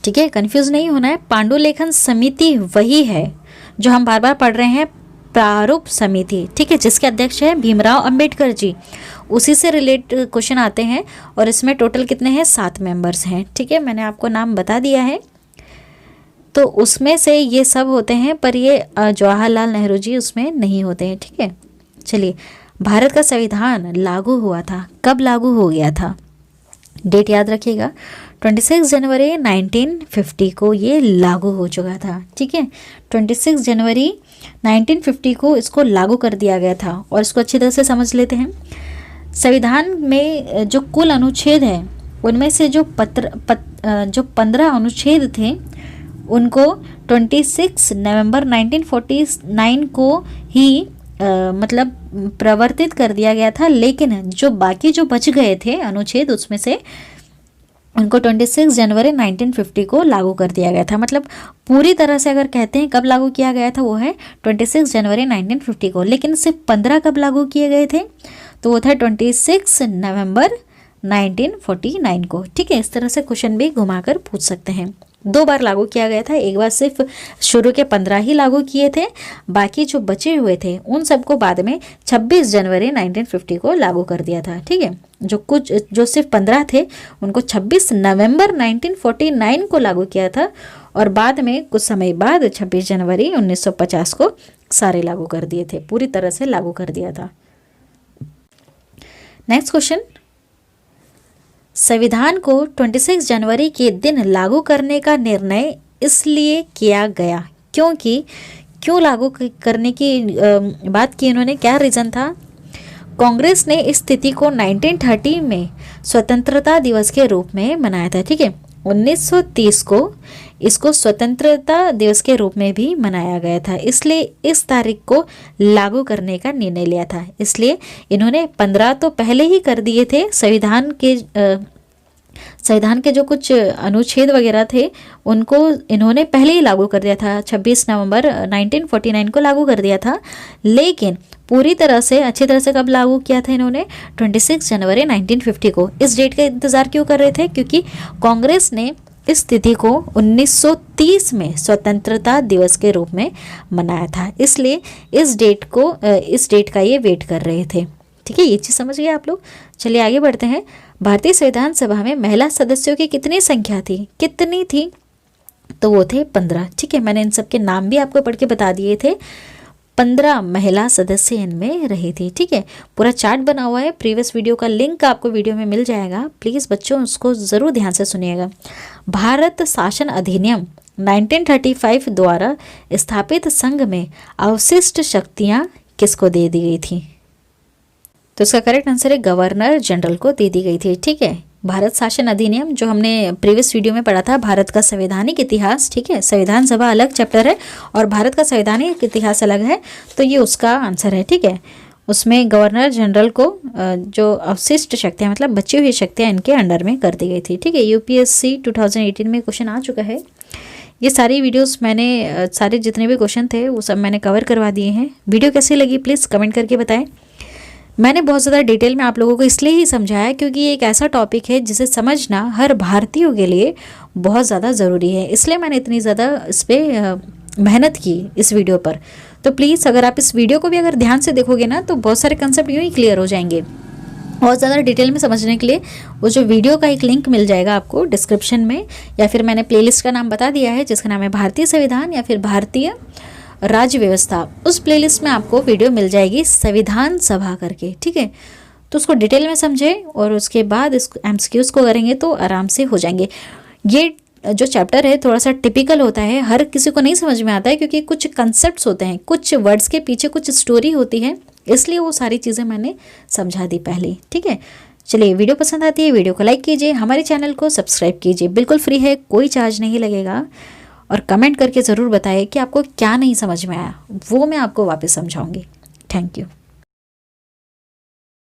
ठीक है, कंफ्यूज नहीं होना है। पांडुलेखन समिति वही है जो हम बार बार पढ़ रहे हैं, प्रारूप समिति। ठीक है, जिसके अध्यक्ष है भीमराव अंबेडकर जी। उसी से रिलेट क्वेश्चन आते हैं। और इसमें टोटल कितने हैं? 7 मेंबर्स हैं। ठीक है, मैंने आपको नाम बता दिया है। तो उसमें से ये सब होते हैं, पर ये जवाहरलाल नेहरू जी उसमें नहीं होते हैं। ठीक है, चलिए, भारत का संविधान लागू हुआ था, कब लागू हो गया था? डेट याद रखिएगा, 26 जनवरी 1950 को ये लागू हो चुका था। ठीक है, 26 जनवरी 1950 को इसको लागू कर दिया गया था। और इसको अच्छी तरह से समझ लेते हैं। संविधान में जो कुल अनुच्छेद है, उनमें से जो 15 अनुच्छेद थे, उनको 26 नवंबर 1949 को ही मतलब प्रवर्तित कर दिया गया था। लेकिन जो बाकी जो बच गए थे अनुच्छेद, उसमें से उनको 26 जनवरी 1950 को लागू कर दिया गया था। मतलब पूरी तरह से अगर कहते हैं कब लागू किया गया था, वो है 26 जनवरी 1950 को। लेकिन सिर्फ 15 कब लागू किए गए थे? तो वो था 26 नवंबर 1949 को। ठीक है, इस तरह से क्वेश्चन भी घुमाकर पूछ सकते हैं। 2 बार लागू किया गया था, एक बार सिर्फ शुरू के 15 ही लागू किए थे, बाकी जो बचे हुए थे उन सबको बाद में 26 जनवरी 1950 को लागू कर दिया था। ठीक है, जो सिर्फ 15 थे उनको 26 नवंबर 1949 को लागू किया था। और बाद में कुछ समय बाद 26 जनवरी 1950 को सारे लागू कर दिए थे, पूरी तरह से लागू कर दिया था। नेक्स्ट क्वेश्चन, संविधान को 26 जनवरी के दिन लागू करने का निर्णय इसलिए किया गया क्यों लागू करने की बात की इन्होंने? क्या रीज़न था? कांग्रेस ने इस तिथि को 1930 में स्वतंत्रता दिवस के रूप में मनाया था। ठीक है, 1930 को इसको स्वतंत्रता दिवस के रूप में भी मनाया गया था, इसलिए इस तारीख को लागू करने का निर्णय लिया था। इसलिए इन्होंने 15 तो पहले ही कर दिए थे संविधान के संविधान के जो कुछ अनुच्छेद वगैरह थे उनको इन्होंने पहले ही लागू कर दिया था, 26 नवंबर 1949 को लागू कर दिया था, लेकिन पूरी तरह से अच्छी तरह से कब लागू किया था इन्होंने? 26 जनवरी 1950 को। इस डेट का इंतज़ार क्यों कर रहे थे? क्योंकि कांग्रेस ने इस तिथि को 1930 में स्वतंत्रता दिवस के रूप में मनाया था, इसलिए इस डेट का ये वेट कर रहे थे। ठीक है, ये चीज़ समझ गए आप लोग। चलिए आगे बढ़ते हैं। भारतीय संविधान सभा में महिला सदस्यों की कितनी संख्या थी? कितनी थी? तो वो थे 15। ठीक है, मैंने इन सब के नाम भी आपको पढ़ के बता दिए थे। 15 महिला सदस्य इनमें रही थी। ठीक है, पूरा चार्ट बना हुआ है, प्रीवियस वीडियो का लिंक आपको वीडियो में मिल जाएगा। प्लीज़ बच्चों उसको ज़रूर ध्यान से सुनिएगा। भारत शासन अधिनियम 1935 द्वारा स्थापित संघ में अवशिष्ट शक्तियाँ किसको दे दी गई थी? तो इसका करेक्ट आंसर है गवर्नर जनरल को दे दी गई थी। ठीक है, भारत शासन अधिनियम जो हमने प्रीवियस वीडियो में पढ़ा था, भारत का संवैधानिक इतिहास। ठीक है, संविधान सभा अलग चैप्टर है और भारत का संवैधानिक इतिहास अलग है, तो ये उसका आंसर है। ठीक है, उसमें गवर्नर जनरल को जो अवशिष्ट शक्तियाँ मतलब बची हुई शक्तियाँ इनके अंडर में कर दी गई थी। ठीक है, यूपीएससी 2018 में क्वेश्चन आ चुका है। ये सारी वीडियोस मैंने सारे जितने भी क्वेश्चन थे वो सब मैंने कवर करवा दिए हैं। वीडियो कैसी लगी प्लीज़ कमेंट करके बताएं। मैंने बहुत ज़्यादा डिटेल में आप लोगों को इसलिए ही समझाया क्योंकि ये एक ऐसा टॉपिक है जिसे समझना हर भारतीयों के लिए बहुत ज़्यादा ज़रूरी है, इसलिए मैंने इतनी ज़्यादा इस पर मेहनत की इस वीडियो पर। तो प्लीज़ अगर आप इस वीडियो को भी अगर ध्यान से देखोगे ना तो बहुत सारे कंसेप्ट यूँ ही क्लियर हो जाएंगे। बहुत ज़्यादा डिटेल में समझने के लिए वो जो वीडियो का एक लिंक मिल जाएगा आपको डिस्क्रिप्शन में, या फिर मैंने प्लेलिस्ट का नाम बता दिया है जिसका नाम है भारतीय संविधान या फिर भारतीय राज्य व्यवस्था। उस प्लेलिस्ट में आपको वीडियो मिल जाएगी संविधान सभा करके। ठीक है, तो उसको डिटेल में समझें और उसके बाद इस एमसीक्यूज को करेंगे तो आराम से हो जाएंगे। ये जो चैप्टर है थोड़ा सा टिपिकल होता है, हर किसी को नहीं समझ में आता है क्योंकि कुछ कंसेप्ट्स होते हैं, कुछ वर्ड्स के पीछे कुछ स्टोरी होती है, इसलिए वो सारी चीज़ें मैंने समझा दी पहले। ठीक है, चलिए वीडियो पसंद आती है वीडियो को लाइक कीजिए, हमारे चैनल को सब्सक्राइब कीजिए, बिल्कुल फ्री है, कोई चार्ज नहीं लगेगा। और कमेंट करके ज़रूर बताइए कि आपको क्या नहीं समझ में आया, वो मैं आपको वापस समझाऊंगी। Thank you.